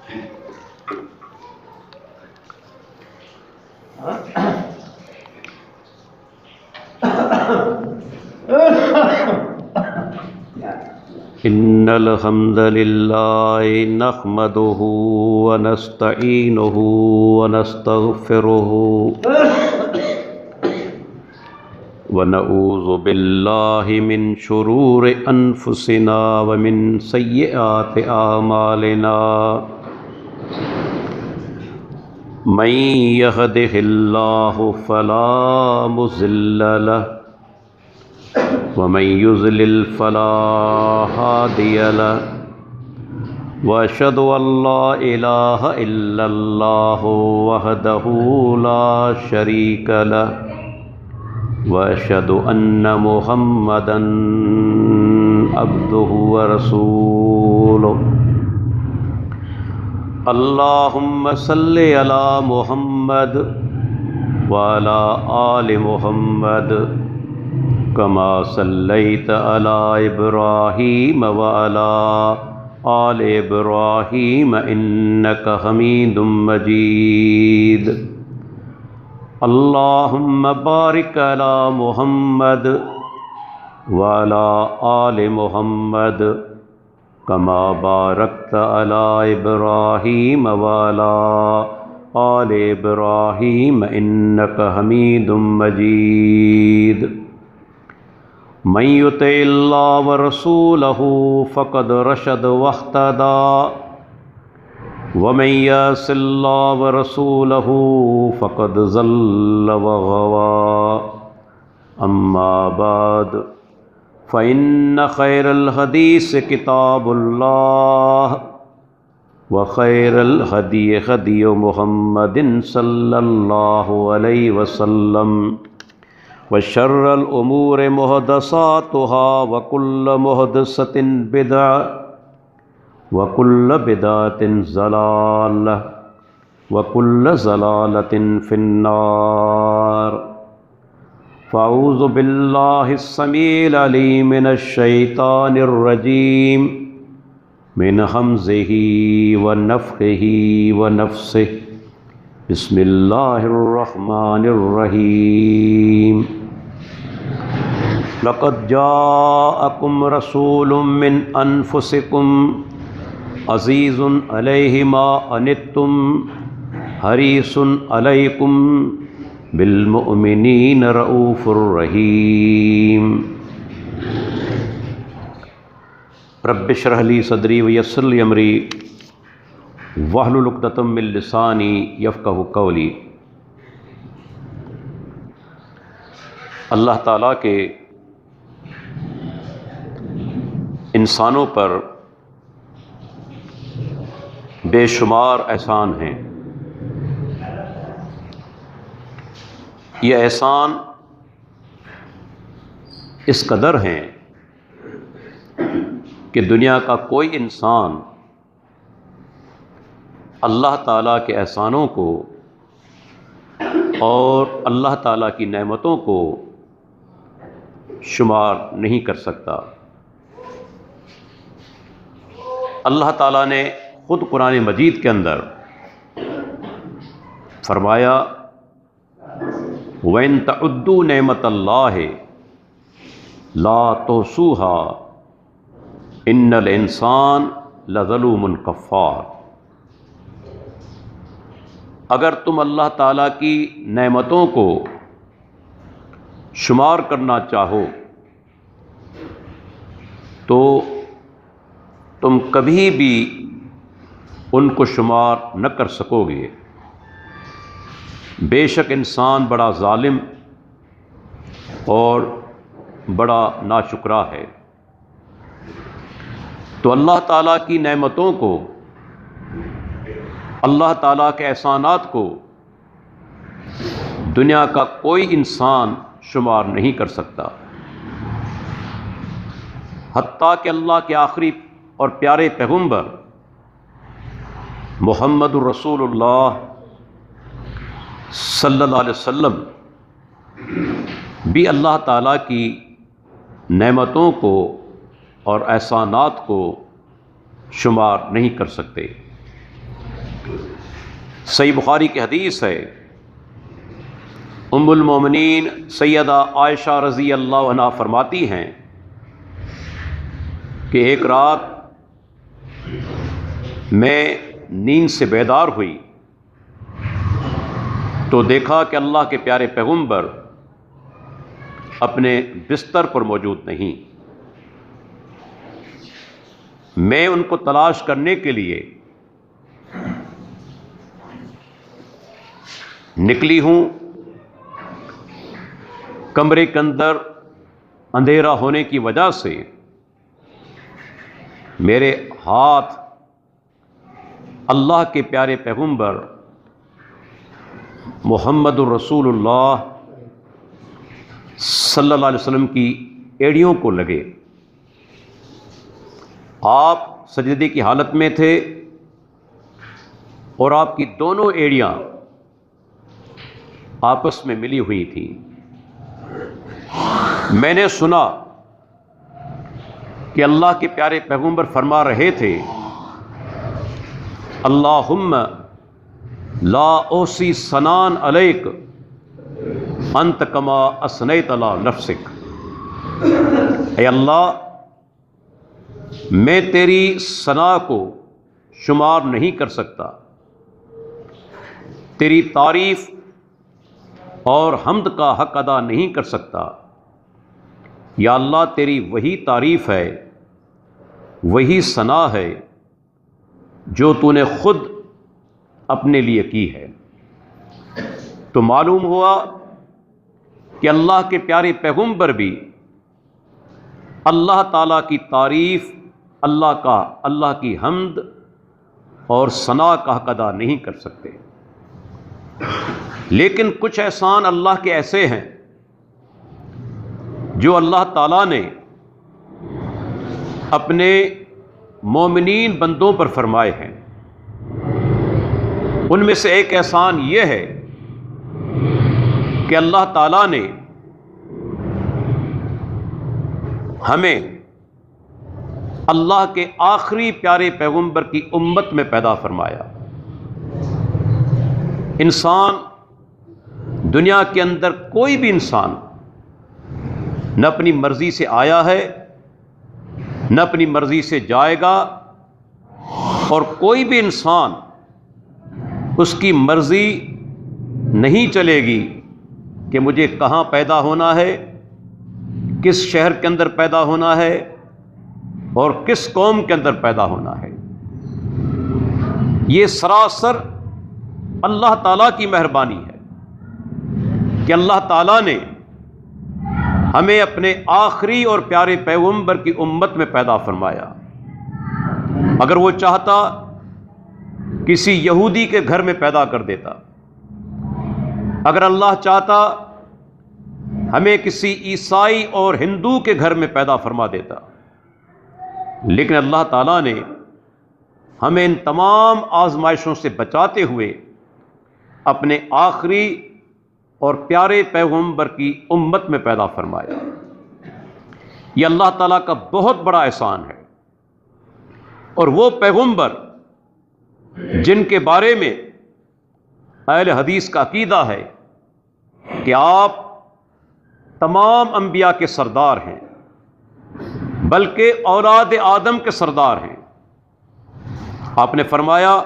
إن الحمد لله نحمده ونستعينه ونستغفره ونعوذ بالله من شرور أنفسنا ومن سيئات أعمالنا من يهده الله فلا مضل له ومن يضلل فلا هادي له وأشهد أن لا إله إلا الله وحده لا شريك له وأشهد أن محمدا عبده ورسوله اللهم صل على محمد وعلى آل محمد كما صليت على إبراهيم وعلى آل إبراهيم إنك حميد مجيد اللهم بارك على محمد وعلى آل محمد كما باركت على إبراهيم وعلى آل إبراهيم إنك حميد مجيد من يطع الله ورسوله فقد رشد واهتدى ومن يعص الله ورسوله فقد ضل وغوى أما بعد فإن خير الحديث كتاب الله وخير الهدي هدي محمد صلى الله عليه وسلم وشر الأمور محدثاتها وكل محدثة بدعة وكل بدعة ضلالة وكل ضلالة في النار فأعوذ بالله السميع العليم من الشيطان الرجيم من همزه ونفخه ونفثه بسم الله الرحمن الرحيم لقد جاءكم رسول من أنفسكم عزيز عليه ما عنتم حريص عليكم بالمؤمنين رؤوف رحيم رب اشرح لي صدري ويسر لي أمري واحلل عقدۃ من لسانی یفقہوا قولی۔ اللہ تعالیٰ کے انسانوں پر بے شمار احسان ہیں۔ یہ احسان اس قدر ہیں کہ دنیا کا کوئی انسان اللہ تعالیٰ کے احسانوں کو اور اللہ تعالیٰ کی نعمتوں کو شمار نہیں کر سکتا۔ اللہ تعالیٰ نے خود قرآن مجید کے اندر فرمایا وَإِن تَعُدُّوا نِعْمَتَ اللَّهِ لَا تُحْصُوهَا إِنَّ الْإِنسَانَ لَظَلُومٌ كَفَّارٌ۔ اگر تم اللہ تعالیٰ کی نعمتوں کو شمار کرنا چاہو تو تم کبھی بھی ان کو شمار نہ کر سکو گے۔ بے شک انسان بڑا ظالم اور بڑا ناشکرا ہے۔ تو اللہ تعالیٰ کی نعمتوں کو، اللہ تعالیٰ کے احسانات کو دنیا کا کوئی انسان شمار نہیں کر سکتا، حتیٰ کہ اللہ کے آخری اور پیارے پیغمبر محمد الرسول اللہ صلی اللہ علیہ وسلم بھی اللہ تعالیٰ کی نعمتوں کو اور احسانات کو شمار نہیں کر سکتے۔ صحیح بخاری کی حدیث ہے، ام المومنین سیدہ عائشہ رضی اللہ عنہا فرماتی ہیں کہ ایک رات میں نیند سے بیدار ہوئی تو دیکھا کہ اللہ کے پیارے پیغمبر اپنے بستر پر موجود نہیں۔ میں ان کو تلاش کرنے کے لیے نکلی ہوں، کمرے کے اندر اندھیرا ہونے کی وجہ سے میرے ہاتھ اللہ کے پیارے پیغمبر محمد الرسول اللہ صلی اللہ علیہ وسلم کی ایڑیوں کو لگے۔ آپ سجدے کی حالت میں تھے اور آپ کی دونوں ایڑیاں آپس میں ملی ہوئی تھیں۔ میں نے سنا کہ اللہ کے پیارے پیغمبر فرما رہے تھے، اللہم لا اوصی ثناء علیک انت کما اثنیت علی نفسک۔ اے اللہ، میں تیری ثنا کو شمار نہیں کر سکتا، تیری تعریف اور حمد کا حق ادا نہیں کر سکتا۔ یا اللہ، تیری وہی تعریف ہے، وہی ثنا ہے جو تو نے خود اپنے لیے کی ہے۔ تو معلوم ہوا کہ اللہ کے پیارے پیغمبر بھی اللہ تعالیٰ کی تعریف، اللہ کی حمد اور ثنا کا حق ادا نہیں کر سکتے۔ لیکن کچھ احسان اللہ کے ایسے ہیں جو اللہ تعالیٰ نے اپنے مومنین بندوں پر فرمائے ہیں۔ ان میں سے ایک احسان یہ ہے کہ اللہ تعالیٰ نے ہمیں اللہ کے آخری پیارے پیغمبر کی امت میں پیدا فرمایا۔ انسان دنیا کے اندر کوئی بھی انسان نہ اپنی مرضی سے آیا ہے، نہ اپنی مرضی سے جائے گا، اور کوئی بھی انسان اس کی مرضی نہیں چلے گی کہ مجھے کہاں پیدا ہونا ہے، کس شہر کے اندر پیدا ہونا ہے اور کس قوم کے اندر پیدا ہونا ہے۔ یہ سراسر اللہ تعالیٰ کی مہربانی ہے کہ اللہ تعالیٰ نے ہمیں اپنے آخری اور پیارے پیغمبر کی امت میں پیدا فرمایا۔ اگر وہ چاہتا کسی یہودی کے گھر میں پیدا کر دیتا، اگر اللہ چاہتا ہمیں کسی عیسائی اور ہندو کے گھر میں پیدا فرما دیتا، لیکن اللہ تعالیٰ نے ہمیں ان تمام آزمائشوں سے بچاتے ہوئے اپنے آخری اور پیارے پیغمبر کی امت میں پیدا فرمایا۔ یہ اللہ تعالیٰ کا بہت بڑا احسان ہے۔ اور وہ پیغمبر جن کے بارے میں اہل حدیث کا عقیدہ ہے کہ آپ تمام انبیاء کے سردار ہیں، بلکہ اولاد آدم کے سردار ہیں۔ آپ نے فرمایا،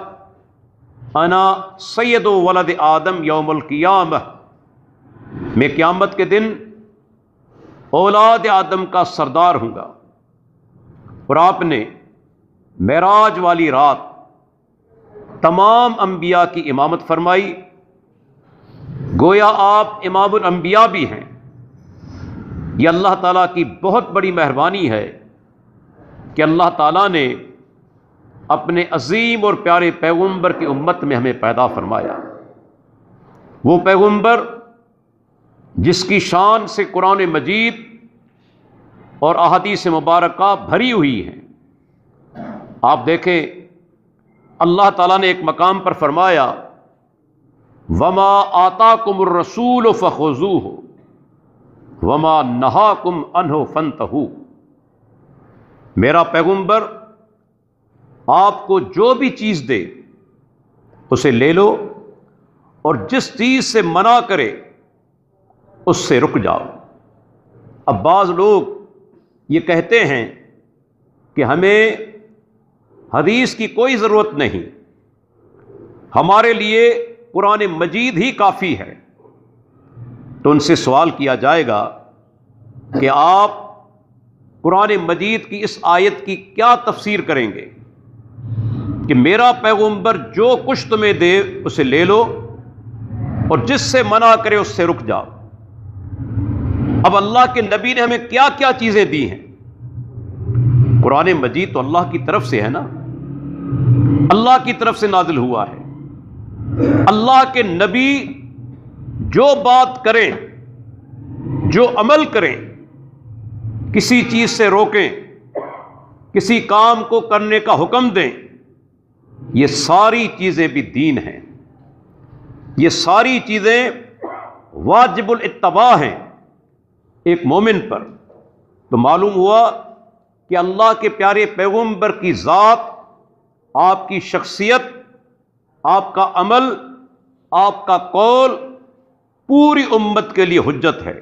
انا سید ولد آدم یوم القیامہ، میں قیامت کے دن اولاد آدم کا سردار ہوں گا۔ اور آپ نے معراج والی رات تمام انبیاء کی امامت فرمائی، گویا آپ امام الانبیاء بھی ہیں۔ یہ اللہ تعالیٰ کی بہت بڑی مہربانی ہے کہ اللہ تعالیٰ نے اپنے عظیم اور پیارے پیغمبر کی امت میں ہمیں پیدا فرمایا۔ وہ پیغمبر جس کی شان سے قرآن مجید اور احادیث مبارکہ بھری ہوئی ہیں۔ آپ دیکھیں، اللہ تعالیٰ نے ایک مقام پر فرمایا، وما آتاکم الرسول فخذوہ وما نہاکم عنہ فانتہوا۔ میرا پیغمبر آپ کو جو بھی چیز دے اسے لے لو، اور جس چیز سے منع کرے اس سے رک جاؤ۔ اب بعض لوگ یہ کہتے ہیں کہ ہمیں حدیث کی کوئی ضرورت نہیں، ہمارے لیے قرآن مجید ہی کافی ہے۔ تو ان سے سوال کیا جائے گا کہ آپ قرآن مجید کی اس آیت کی کیا تفسیر کریں گے کہ میرا پیغمبر جو کچھ تمہیں دے اسے لے لو اور جس سے منع کرے اس سے رک جاؤ۔ اب اللہ کے نبی نے ہمیں کیا کیا چیزیں دی ہیں؟ قرآن مجید تو اللہ کی طرف سے ہے نا، اللہ کی طرف سے نازل ہوا ہے۔ اللہ کے نبی جو بات کریں، جو عمل کریں، کسی چیز سے روکیں، کسی کام کو کرنے کا حکم دیں، یہ ساری چیزیں بھی دین ہیں، یہ ساری چیزیں واجب الاتباع ہیں ایک مومن پر۔ تو معلوم ہوا کہ اللہ کے پیارے پیغمبر کی ذات، آپ کی شخصیت، آپ کا عمل، آپ کا قول پوری امت کے لیے حجت ہے۔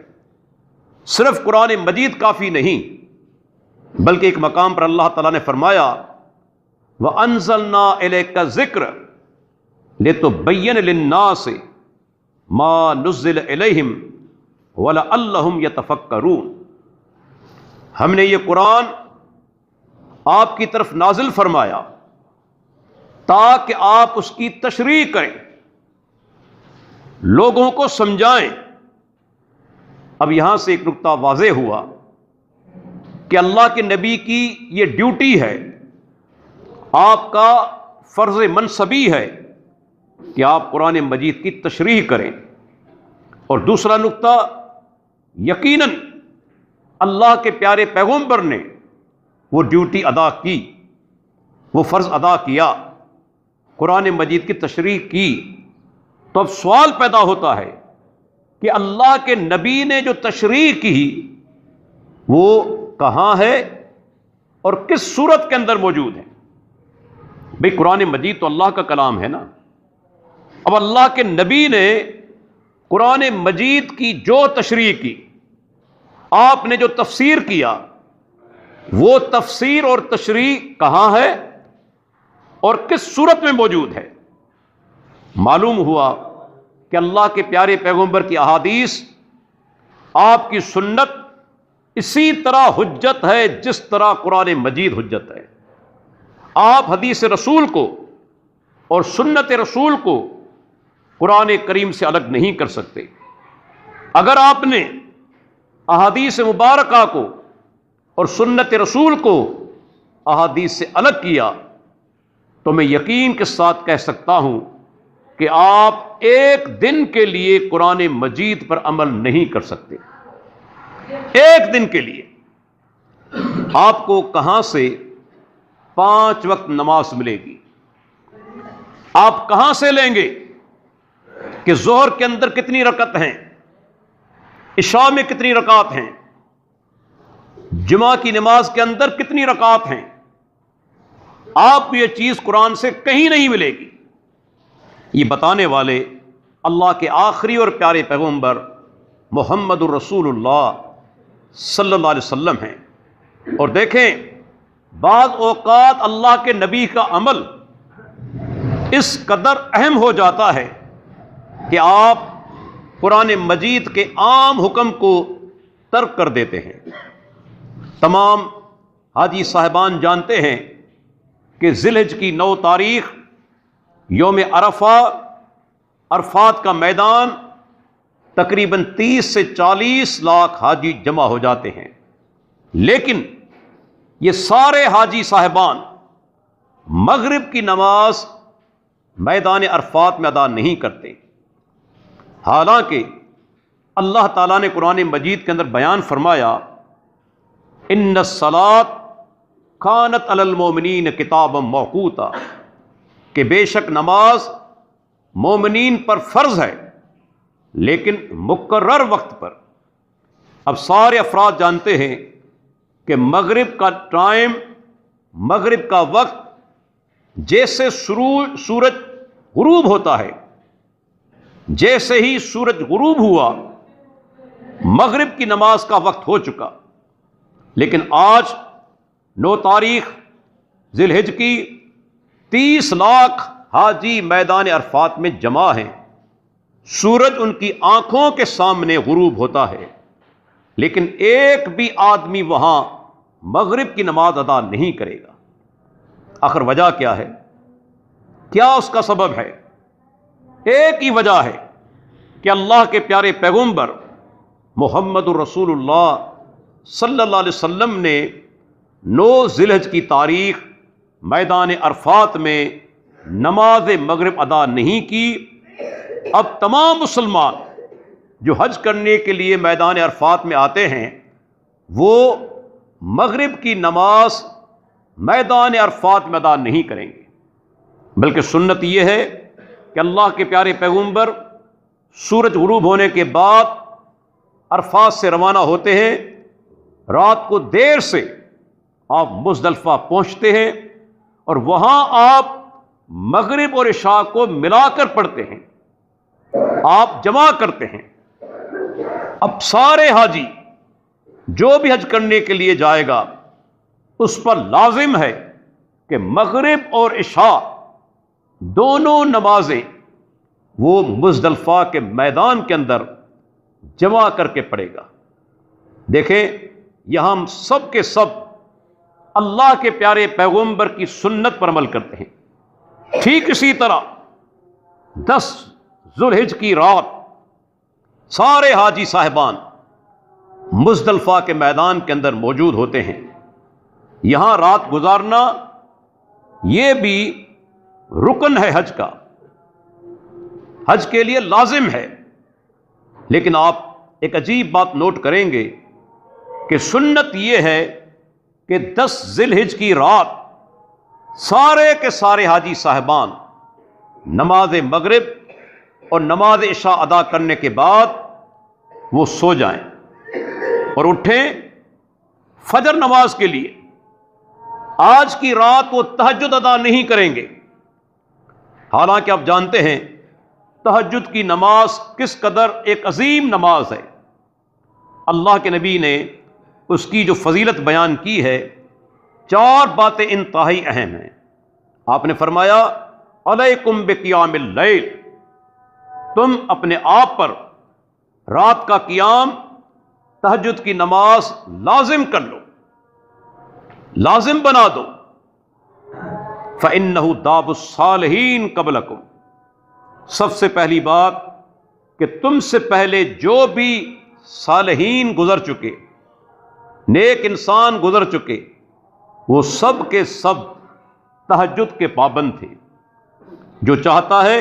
صرف قرآن مجید کافی نہیں، بلکہ ایک مقام پر اللہ تعالیٰ نے فرمایا وَأَنزَلْنَا إِلَيْكَ الذِّكْرَ لِتُبَيِّنَ لِلنَّاسِ مَا نُزِّلَ إِلَيْهِمْ وَلَعَلَّهُمْ يَتَفَكَّرُونَ۔ ہم نے یہ قرآن آپ کی طرف نازل فرمایا تاکہ آپ اس کی تشریح کریں، لوگوں کو سمجھائیں۔ اب یہاں سے ایک نقطہ واضح ہوا کہ اللہ کے نبی کی یہ ڈیوٹی ہے، آپ کا فرض منصبی ہے کہ آپ قرآن مجید کی تشریح کریں۔ اور دوسرا نقطہ، یقیناً اللہ کے پیارے پیغمبر نے وہ ڈیوٹی ادا کی، وہ فرض ادا کیا، قرآن مجید کی تشریح کی۔ تو اب سوال پیدا ہوتا ہے کہ اللہ کے نبی نے جو تشریح کی وہ کہاں ہے اور کس صورت کے اندر موجود ہے؟ بھئی قرآن مجید تو اللہ کا کلام ہے نا۔ اب اللہ کے نبی نے قرآن مجید کی جو تشریح کی، آپ نے جو تفسیر کیا، وہ تفسیر اور تشریح کہاں ہے اور کس صورت میں موجود ہے؟ معلوم ہوا کہ اللہ کے پیارے پیغمبر کی احادیث، آپ کی سنت اسی طرح حجت ہے جس طرح قرآن مجید حجت ہے۔ آپ حدیث رسول کو اور سنت رسول کو قرآن کریم سے الگ نہیں کر سکتے۔ اگر آپ نے احادیث مبارکہ کو اور سنت رسول کو احادیث سے الگ کیا تو میں یقین کے ساتھ کہہ سکتا ہوں کہ آپ ایک دن کے لیے قرآن مجید پر عمل نہیں کر سکتے۔ ایک دن کے لیے آپ کو کہاں سے 5 وقت نماز ملے گی؟ آپ کہاں سے لیں گے کہ ظہر کے اندر کتنی رکعت ہیں، عشاء میں کتنی رکعت ہیں، جمعہ کی نماز کے اندر کتنی رکعت ہیں؟ آپ کو یہ چیز قرآن سے کہیں نہیں ملے گی۔ یہ بتانے والے اللہ کے آخری اور پیارے پیغمبر محمد الرسول اللہ صلی اللہ علیہ وسلم ہیں۔ اور دیکھیں، بعض اوقات اللہ کے نبی کا عمل اس قدر اہم ہو جاتا ہے کہ آپ قرآن مجید کے عام حکم کو ترک کر دیتے ہیں۔ تمام حاجی صاحبان جانتے ہیں کہ ذی الحجہ کی 9 تاریخ یوم عرفہ، عرفات کا میدان، تقریباً 30 سے 40 لاکھ حاجی جمع ہو جاتے ہیں، لیکن یہ سارے حاجی صاحبان مغرب کی نماز میدان عرفات میں ادا نہیں کرتے، حالانکہ اللہ تعالیٰ نے قرآن مجید کے اندر بیان فرمایا ان الصلاۃ کانت علی المؤمنین کتابا موقوتا، کہ بے شک نماز مومنین پر فرض ہے لیکن مقرر وقت پر۔ اب سارے افراد جانتے ہیں کہ مغرب کا ٹائم، مغرب کا وقت جیسے سورج غروب ہوتا ہے، جیسے ہی سورج غروب ہوا مغرب کی نماز کا وقت ہو چکا۔ لیکن آج 9 تاریخ ذی الحجہ کی 30 لاکھ حاجی میدان عرفات میں جمع ہیں، سورج ان کی آنکھوں کے سامنے غروب ہوتا ہے، لیکن ایک بھی آدمی وہاں مغرب کی نماز ادا نہیں کرے گا۔ آخر وجہ کیا ہے؟ کیا اس کا سبب ہے؟ ایک ہی وجہ ہے کہ اللہ کے پیارے پیغمبر محمد الرسول اللہ صلی اللہ علیہ وسلم نے 9 ذی الحجہ کی تاریخ میدان عرفات میں نماز مغرب ادا نہیں کی۔ اب تمام مسلمان جو حج کرنے کے لیے میدان عرفات میں آتے ہیں وہ مغرب کی نماز میدان عرفات میں ادا نہیں کریں گے، بلکہ سنت یہ ہے کہ اللہ کے پیارے پیغمبر سورج غروب ہونے کے بعد عرفات سے روانہ ہوتے ہیں، رات کو دیر سے آپ مزدلفہ پہنچتے ہیں اور وہاں آپ مغرب اور عشاء کو ملا کر پڑھتے ہیں، آپ جمع کرتے ہیں۔ اب سارے حاجی جو بھی حج کرنے کے لیے جائے گا اس پر لازم ہے کہ مغرب اور عشاء دونوں نمازیں وہ مزدلفہ کے میدان کے اندر جمع کر کے پڑھے گا۔ دیکھیں یہاں ہم سب کے سب اللہ کے پیارے پیغمبر کی سنت پر عمل کرتے ہیں۔ ٹھیک اسی طرح 10 ذی الحجہ کی رات سارے حاجی صاحبان مزدلفہ کے میدان کے اندر موجود ہوتے ہیں۔ یہاں رات گزارنا یہ بھی رکن ہے حج کا، حج کے لیے لازم ہے۔ لیکن آپ ایک عجیب بات نوٹ کریں گے کہ سنت یہ ہے کہ 10 ذی الحجہ کی رات سارے کے سارے حاجی صاحبان نماز مغرب اور نماز عشاء ادا کرنے کے بعد وہ سو جائیں اور اٹھیں فجر نماز کے لیے۔ آج کی رات وہ تہجد ادا نہیں کریں گے، حالانکہ آپ جانتے ہیں تہجد کی نماز کس قدر ایک عظیم نماز ہے۔ اللہ کے نبی نے اس کی جو فضیلت بیان کی ہے 4 باتیں انتہائی اہم ہیں۔ آپ نے فرمایا علیکم بقیام اللیل، تم اپنے آپ پر رات کا قیام تہجد کی نماز لازم کر لو، لازم بنا دو۔ فَإِنَّهُ دَابُ الصَّالِحِينَ قَبْلَكُمْ، سب سے پہلی بات کہ تم سے پہلے جو بھی صالحین گزر چکے، نیک انسان گزر چکے، وہ سب کے سب تہجد کے پابند تھے۔ جو چاہتا ہے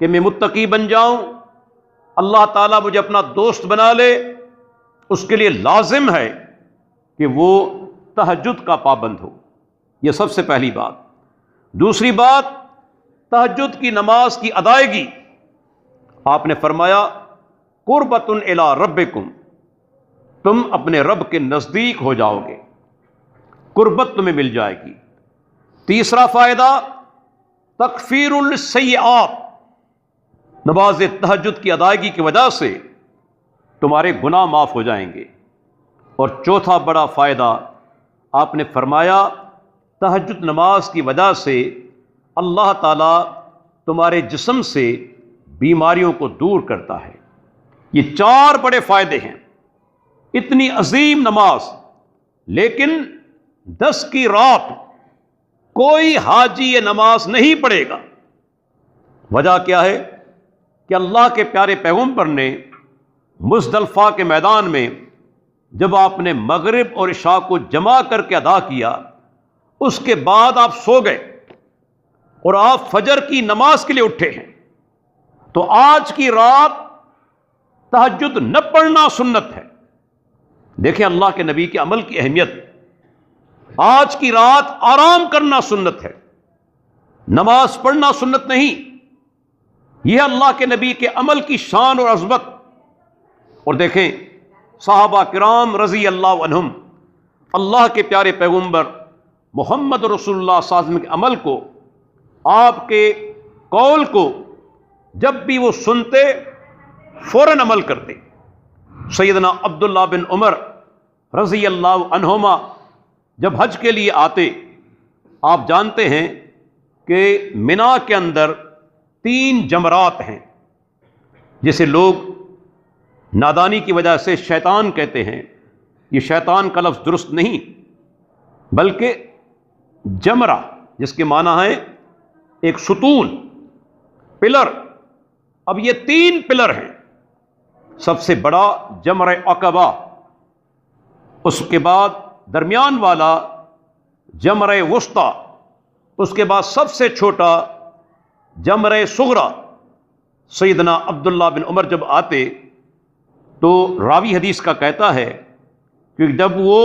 کہ میں متقی بن جاؤں، اللہ تعالیٰ مجھے اپنا دوست بنا لے، اس کے لیے لازم ہے کہ وہ تہجد کا پابند ہو۔ یہ سب سے پہلی بات۔ دوسری بات تہجد کی نماز کی ادائیگی، آپ نے فرمایا قربۃ الی ربکم، تم اپنے رب کے نزدیک ہو جاؤ گے، قربت تمہیں مل جائے گی۔ تیسرا فائدہ تکفیر السیئات، نماز تہجد کی ادائیگی کی وجہ سے تمہارے گناہ معاف ہو جائیں گے۔ اور چوتھا بڑا فائدہ آپ نے فرمایا تہجد نماز کی وجہ سے اللہ تعالیٰ تمہارے جسم سے بیماریوں کو دور کرتا ہے۔ یہ 4 بڑے فائدے ہیں، اتنی عظیم نماز، لیکن 10 کی رات کوئی حاجی یہ نماز نہیں پڑھے گا۔ وجہ کیا ہے کہ اللہ کے پیارے پیغمبر نے مزدلفہ کے میدان میں جب آپ نے مغرب اور عشاء کو جمع کر کے ادا کیا، اس کے بعد آپ سو گئے اور آپ فجر کی نماز کے لیے اٹھے ہیں، تو آج کی رات تہجد نہ پڑھنا سنت ہے۔ دیکھیں اللہ کے نبی کے عمل کی اہمیت، آج کی رات آرام کرنا سنت ہے، نماز پڑھنا سنت نہیں۔ یہ اللہ کے نبی کے عمل کی شان اور عظمت۔ اور دیکھیں صحابہ کرام رضی اللہ عنہم اللہ کے پیارے پیغمبر محمد رسول اللہ صلی اللہ علیہ وسلم کے عمل کو، آپ کے قول کو جب بھی وہ سنتے فوراً عمل کرتے۔ سیدنا عبداللہ بن عمر رضی اللہ عنہما جب حج کے لیے آتے، آپ جانتے ہیں کہ منا کے اندر 3 جمرات ہیں، جسے لوگ نادانی کی وجہ سے شیطان کہتے ہیں۔ یہ شیطان کا لفظ درست نہیں، بلکہ جمرہ، جس کے معنی ہے ایک ستون، پلر۔ اب یہ 3 پلر ہیں، سب سے بڑا جمرہ عقبہ، اس کے بعد درمیان والا جمرہ وسطیٰ، اس کے بعد سب سے چھوٹا جمرہ صغریٰ۔ سیدنا عبداللہ بن عمر جب آتے تو راوی حدیث کا کہتا ہے کہ جب وہ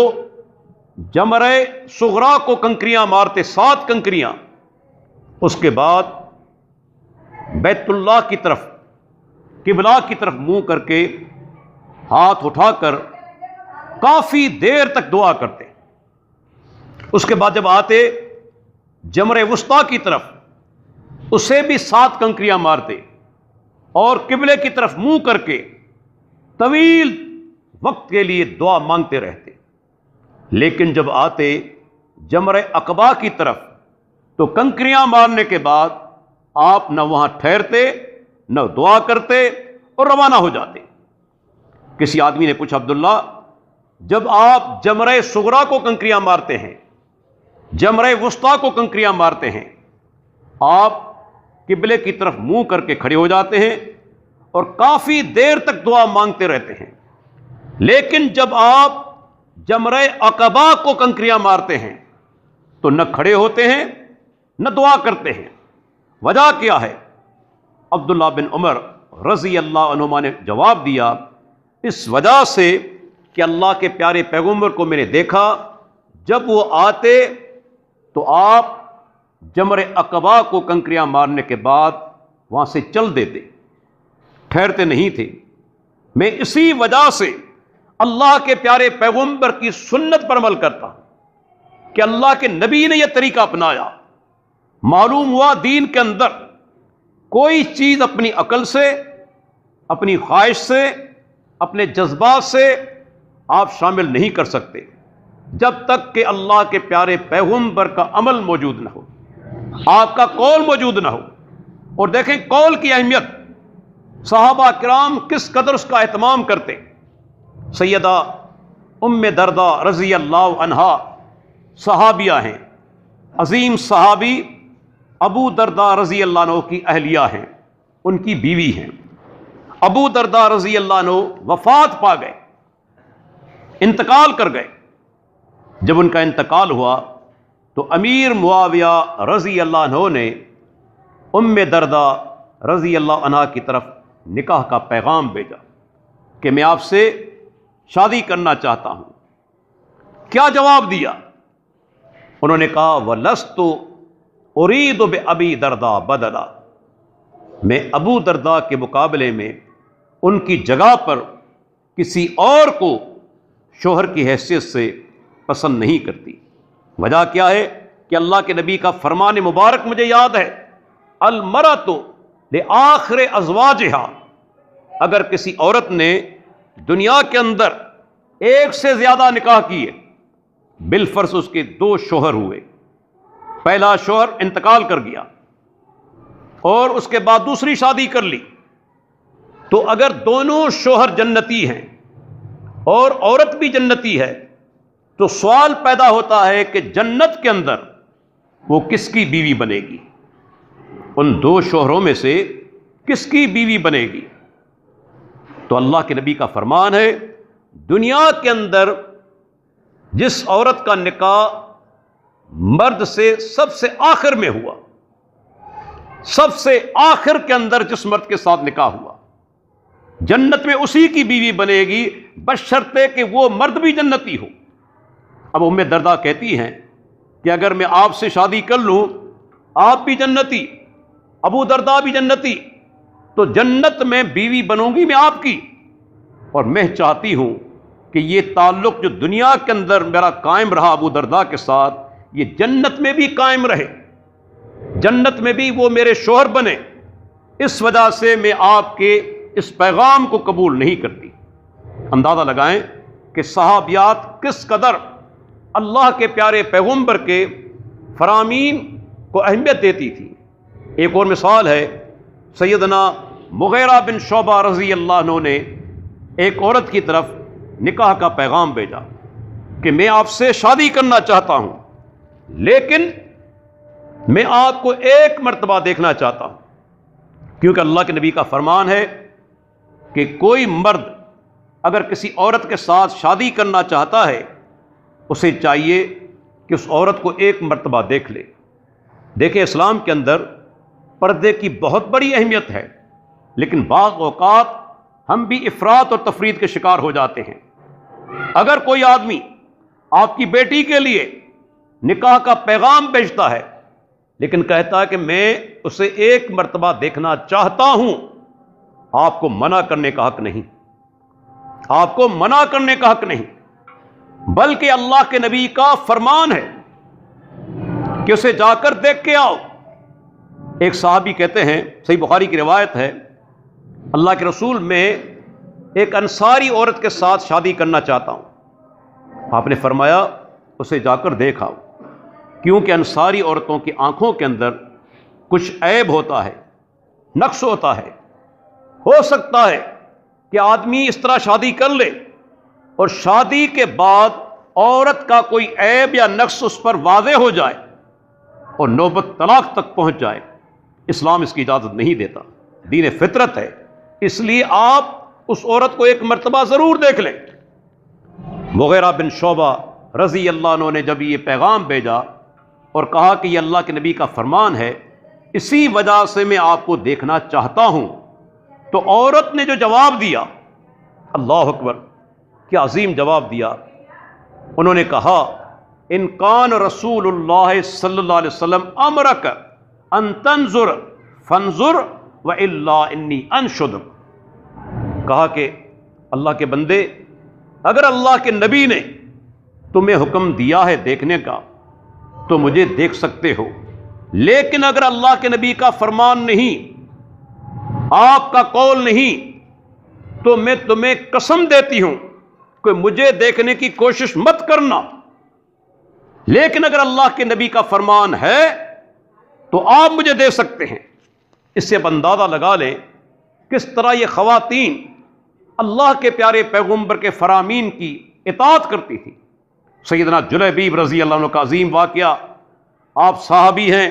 جمرہ صغریٰ کو کنکریاں مارتے، 7 کنکریاں، اس کے بعد بیت اللہ کی طرف، قبلہ کی طرف منہ کر کے ہاتھ اٹھا کر کافی دیر تک دعا کرتے۔ اس کے بعد جب آتے جمرہ وسطیٰ کی طرف، اسے بھی 7 کنکریاں مارتے اور قبلے کی طرف منہ کر کے طویل وقت کے لیے دعا مانگتے رہتے۔ لیکن جب آتے جمرہ عقبہ کی طرف تو کنکریاں مارنے کے بعد آپ نہ وہاں ٹھہرتے، نہ دعا کرتے اور روانہ ہو جاتے۔ کسی آدمی نے پوچھا، عبداللہ جب آپ جمرہ صغریٰ کو کنکریاں مارتے ہیں، جمرہ وسطیٰ کو کنکریاں مارتے ہیں، آپ قبلے کی طرف منہ کر کے کھڑے ہو جاتے ہیں اور کافی دیر تک دعا مانگتے رہتے ہیں، لیکن جب آپ جمرہ عقبہ کو کنکریاں مارتے ہیں تو نہ کھڑے ہوتے ہیں نہ دعا کرتے ہیں، وجہ کیا ہے؟ عبداللہ بن عمر رضی اللہ عنہما نے جواب دیا، اس وجہ سے کہ اللہ کے پیارے پیغمبر کو میں نے دیکھا جب وہ آتے تو آپ جمرہ عقبہ کو کنکریاں مارنے کے بعد وہاں سے چل دیتے، ٹھہرتے نہیں تھے۔ میں اسی وجہ سے اللہ کے پیارے پیغمبر کی سنت پر عمل کرتا ہوں کہ اللہ کے نبی نے یہ طریقہ اپنایا۔ معلوم ہوا دین کے اندر کوئی چیز اپنی عقل سے، اپنی خواہش سے، اپنے جذبات سے آپ شامل نہیں کر سکتے جب تک کہ اللہ کے پیارے پیغمبر کا عمل موجود نہ ہو، آپ کا قول موجود نہ ہو۔ اور دیکھیں قول کی اہمیت، صحابہ کرام کس قدر اس کا اہتمام کرتے۔ سیدہ ام دردہ رضی اللہ عنہا صحابیہ ہیں، عظیم صحابی ابو دردہ رضی اللہ عنہ کی اہلیہ ہیں، ان کی بیوی ہیں۔ ابو دردہ رضی اللہ عنہ وفات پا گئے، انتقال کر گئے۔ جب ان کا انتقال ہوا تو امیر معاویہ رضی اللہ عنہ نے ام دردہ رضی اللہ عنہ کی طرف نکاح کا پیغام بھیجا کہ میں آپ سے شادی کرنا چاہتا ہوں۔ کیا جواب دیا؟ انہوں نے کہا وَلَسْتُ أُرِيدُ بِأَبِي دردہ بدلا، میں ابو دردہ کے مقابلے میں ان کی جگہ پر کسی اور کو شوہر کی حیثیت سے پسند نہیں کرتی۔ وجہ کیا ہے کہ اللہ کے نبی کا فرمان مبارک مجھے یاد ہے، المرأۃ لآخر ازواجہا، اگر کسی عورت نے دنیا کے اندر ایک سے زیادہ نکاح کیے، بالفرض اس کے 2 شوہر ہوئے، پہلا شوہر انتقال کر گیا اور اس کے بعد دوسری شادی کر لی، تو اگر دونوں شوہر جنتی ہیں اور عورت بھی جنتی ہے تو سوال پیدا ہوتا ہے کہ جنت کے اندر وہ کس کی بیوی بنے گی؟ ان 2 شوہروں میں سے کس کی بیوی بنے گی؟ تو اللہ کے نبی کا فرمان ہے، دنیا کے اندر جس عورت کا نکاح مرد سے سب سے آخر میں ہوا، سب سے آخر کے اندر جس مرد کے ساتھ نکاح ہوا، جنت میں اسی کی بیوی بنے گی، بشرطے کہ وہ مرد بھی جنتی ہو۔ اب ام دردہ کہتی ہیں کہ اگر میں آپ سے شادی کر لوں، آپ بھی جنتی، ابو دردہ بھی جنتی، تو جنت میں بیوی بنوں گی میں آپ کی، اور میں چاہتی ہوں کہ یہ تعلق جو دنیا کے اندر میرا قائم رہا ابو دردہ کے ساتھ، یہ جنت میں بھی قائم رہے۔ جنت میں بھی وہ میرے شوہر بنے، اس وجہ سے میں آپ کے اس پیغام کو قبول نہیں کرتی۔ اندازہ لگائیں کہ صحابیات کس قدر اللہ کے پیارے پیغمبر کے فرامین کو اہمیت دیتی تھی۔ ایک اور مثال ہے، سیدنا مغیرہ بن شعبہ رضی اللہ عنہ نے ایک عورت کی طرف نکاح کا پیغام بھیجا کہ میں آپ سے شادی کرنا چاہتا ہوں، لیکن میں آپ کو ایک مرتبہ دیکھنا چاہتا ہوں، کیونکہ اللہ کے نبی کا فرمان ہے کہ کوئی مرد اگر کسی عورت کے ساتھ شادی کرنا چاہتا ہے اسے چاہیے کہ اس عورت کو ایک مرتبہ دیکھ لے۔ دیکھیں اسلام کے اندر پردے کی بہت بڑی اہمیت ہے، لیکن بعض اوقات ہم بھی افراط اور تفرید کے شکار ہو جاتے ہیں۔ اگر کوئی آدمی آپ کی بیٹی کے لیے نکاح کا پیغام بھیجتا ہے لیکن کہتا ہے کہ میں اسے ایک مرتبہ دیکھنا چاہتا ہوں، آپ کو منع کرنے کا حق نہیں، آپ کو منع کرنے کا حق نہیں، بلکہ اللہ کے نبی کا فرمان ہے کہ اسے جا کر دیکھ کے آؤ۔ ایک صحابی کہتے ہیں، صحیح بخاری کی روایت ہے، اللہ کے رسول میں ایک انصاری عورت کے ساتھ شادی کرنا چاہتا ہوں، آپ نے فرمایا اسے جا کر دیکھ آؤ، کیونکہ انصاری عورتوں کی آنکھوں کے اندر کچھ عیب ہوتا ہے، نقص ہوتا ہے۔ ہو سکتا ہے کہ آدمی اس طرح شادی کر لے اور شادی کے بعد عورت کا کوئی عیب یا نقص اس پر واضح ہو جائے اور نوبت طلاق تک پہنچ جائے۔ اسلام اس کی اجازت نہیں دیتا، دین فطرت ہے، اس لیے آپ اس عورت کو ایک مرتبہ ضرور دیکھ لیں۔ مغیرہ بن شعبہ رضی اللہ عنہ نے جب یہ پیغام بھیجا اور کہا کہ یہ اللہ کے نبی کا فرمان ہے، اسی وجہ سے میں آپ کو دیکھنا چاہتا ہوں، تو عورت نے جو جواب دیا، اللہ اکبر، کیا عظیم جواب دیا۔ انہوں نے کہا ان کان رسول اللہ صلی اللہ علیہ وسلم امرک ان تنظر فانظر والا انی انشدک، کہا کہ اللہ کے بندے، اگر اللہ کے نبی نے تمہیں حکم دیا ہے دیکھنے کا تو مجھے دیکھ سکتے ہو، لیکن اگر اللہ کے نبی کا فرمان نہیں، آپ کا قول نہیں، تو میں تمہیں قسم دیتی ہوں کہ مجھے دیکھنے کی کوشش مت کرنا، لیکن اگر اللہ کے نبی کا فرمان ہے تو آپ مجھے دیکھ سکتے ہیں۔ اس سے اب اندازہ لگا لیں کس طرح یہ خواتین اللہ کے پیارے پیغمبر کے فرامین کی اطاعت کرتی تھی۔ سیدنا جلیبیب رضی اللہ عنہ کا عظیم واقعہ، آپ صحابی ہیں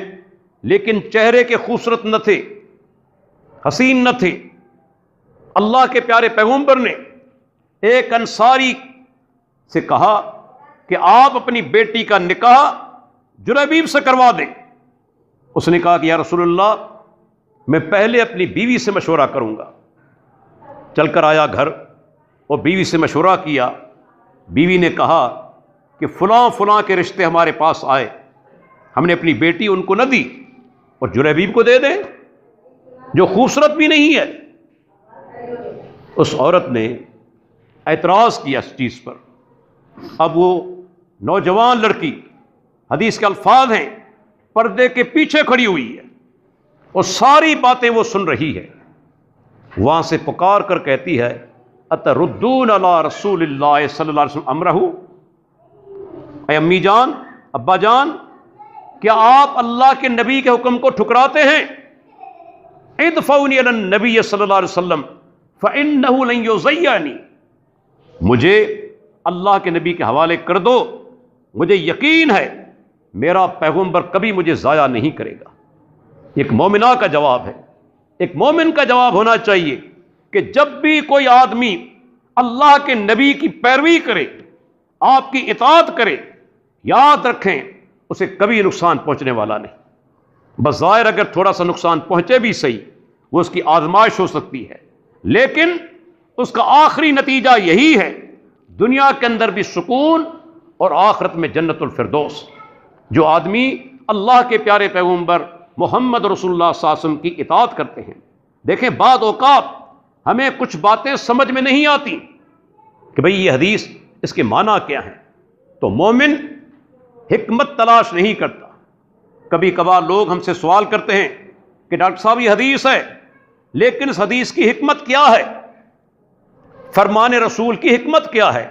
لیکن چہرے کے خوبصورت نہ تھے، حسین نہ تھے۔ اللہ کے پیارے پیغمبر نے ایک انصاری سے کہا کہ آپ اپنی بیٹی کا نکاح جلیبیب سے کروا دیں۔ اس نے کہا کہ یا رسول اللہ، میں پہلے اپنی بیوی سے مشورہ کروں گا۔ چل کر آیا گھر اور بیوی سے مشورہ کیا۔ بیوی نے کہا کہ فلاں فلاں کے رشتے ہمارے پاس آئے، ہم نے اپنی بیٹی ان کو نہ دی اور جلیبیب کو دے دیں جو خوبصورت بھی نہیں ہے۔ اس عورت نے اعتراض کیا اس چیز پر۔ اب وہ نوجوان لڑکی، حدیث کے الفاظ ہیں، پردے کے پیچھے کھڑی ہوئی ہے اور ساری باتیں وہ سن رہی ہے۔ وہاں سے پکار کر کہتی ہے اتردون علی رسول اللہ صلی اللہ علیہ وسلم امرہ، اے امی جان، ابا جان، کیا آپ اللہ کے نبی کے حکم کو ٹھکراتے ہیں؟ ادفعونی الی النبی صلی اللہ علیہ وسلم فإنہ لن یضیعنی، مجھے اللہ کے نبی کے حوالے کر دو، مجھے یقین ہے میرا پیغمبر کبھی مجھے ضائع نہیں کرے گا۔ ایک مومنہ کا جواب ہے، ایک مومن کا جواب ہونا چاہیے کہ جب بھی کوئی آدمی اللہ کے نبی کی پیروی کرے، آپ کی اطاعت کرے، یاد رکھیں اسے کبھی نقصان پہنچنے والا نہیں۔ بظاہر اگر تھوڑا سا نقصان پہنچے بھی صحیح، وہ اس کی آزمائش ہو سکتی ہے، لیکن اس کا آخری نتیجہ یہی ہے، دنیا کے اندر بھی سکون اور آخرت میں جنت الفردوس۔ جو آدمی اللہ کے پیارے پیغمبر محمد رسول اللہ صلی اللہ علیہ وسلم کی اطاعت کرتے ہیں۔ دیکھیں بعض اوقات ہمیں کچھ باتیں سمجھ میں نہیں آتی کہ بھئی یہ حدیث اس کے معنی کیا ہیں، تو مومن حکمت تلاش نہیں کرتا، کبھی کبھار لوگ ہم سے سوال کرتے ہیں کہ ڈاکٹر صاحب یہ حدیث ہے، لیکن اس حدیث کی حکمت کیا ہے، فرمان رسول کی حکمت کیا ہے؟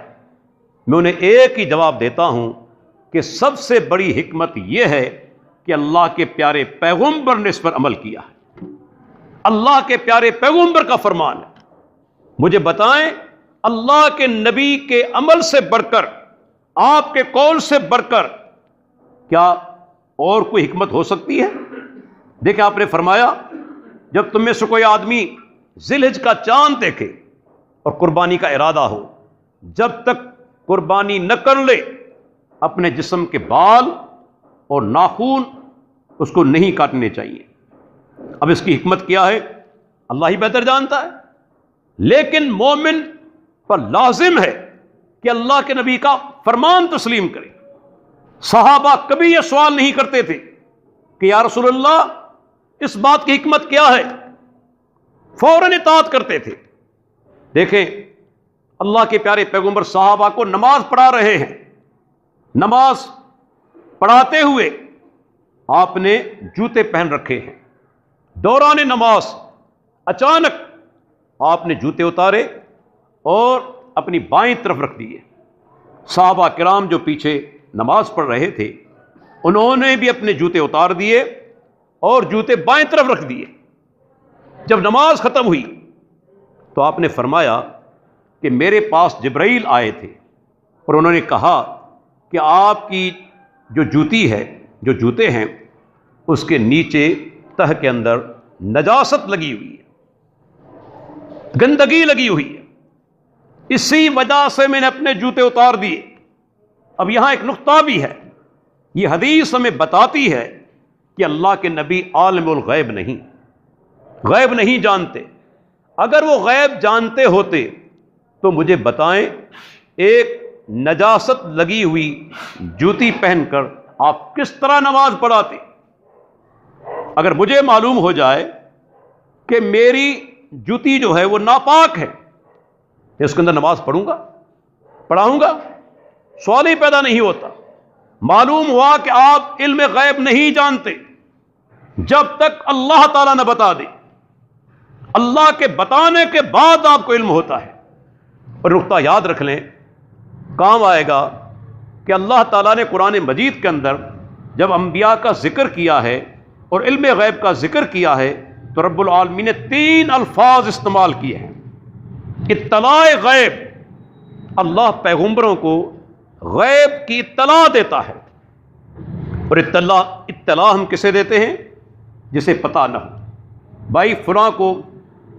میں انہیں ایک ہی جواب دیتا ہوں کہ سب سے بڑی حکمت یہ ہے کہ اللہ کے پیارے پیغمبر نے اس پر عمل کیا ہے، اللہ کے پیارے پیغمبر کا فرمان ہے۔ مجھے بتائیں اللہ کے نبی کے عمل سے بڑھ کر، آپ کے قول سے بڑھ کر کیا اور کوئی حکمت ہو سکتی ہے؟ دیکھیں آپ نے فرمایا جب تم میں سے کوئی آدمی ذی الحج کا چاند دیکھے اور قربانی کا ارادہ ہو، جب تک قربانی نہ کر لے اپنے جسم کے بال اور ناخن اس کو نہیں کاٹنے چاہیے۔ اب اس کی حکمت کیا ہے اللہ ہی بہتر جانتا ہے، لیکن مومن پر لازم ہے کہ اللہ کے نبی کا فرمان تسلیم کرے۔ صحابہ کبھی یہ سوال نہیں کرتے تھے کہ یا رسول اللہ اس بات کی حکمت کیا ہے، فوراً اطاعت کرتے تھے۔ دیکھیں اللہ کے پیارے پیغمبر صحابہ کو نماز پڑھا رہے ہیں، نماز پڑھاتے ہوئے آپ نے جوتے پہن رکھے ہیں، دوران نماز اچانک آپ نے جوتے اتارے اور اپنی بائیں طرف رکھ دیے۔ صحابہ کرام جو پیچھے نماز پڑھ رہے تھے انہوں نے بھی اپنے جوتے اتار دیے اور جوتے بائیں طرف رکھ دیے۔ جب نماز ختم ہوئی تو آپ نے فرمایا کہ میرے پاس جبرائیل آئے تھے اور انہوں نے کہا کہ آپ کی جو جوتی ہے، جو جوتے ہیں، اس کے نیچے تہ کے اندر نجاست لگی ہوئی ہے، گندگی لگی ہوئی ہے، اسی وجہ سے میں نے اپنے جوتے اتار دیے۔ اب یہاں ایک نقطہ بھی ہے، یہ حدیث ہمیں بتاتی ہے کہ اللہ کے نبی عالم الغیب نہیں، غیب نہیں جانتے۔ اگر وہ غیب جانتے ہوتے تو مجھے بتائیں ایک نجاست لگی ہوئی جوتی پہن کر آپ کس طرح نماز پڑھاتے؟ اگر مجھے معلوم ہو جائے کہ میری جوتی جو ہے وہ ناپاک ہے، اس کے اندر نماز پڑھاؤں گا؟ سوال ہی پیدا نہیں ہوتا۔ معلوم ہوا کہ آپ علم غیب نہیں جانتے جب تک اللہ تعالیٰ نہ بتا دے، اللہ کے بتانے کے بعد آپ کو علم ہوتا ہے۔ اور نقطہ یاد رکھ لیں، کام آئے گا کہ اللہ تعالیٰ نے قرآن مجید کے اندر جب انبیاء کا ذکر کیا ہے اور علم غیب کا ذکر کیا ہے تو رب العالمین نے 3 الفاظ استعمال کیے ہیں۔ اطلاع غیب، اللہ پیغمبروں کو غیب کی اطلاع دیتا ہے، اور اطلاع ہم کسے دیتے ہیں؟ جسے پتہ نہ ہو۔ بھائی فلاں کو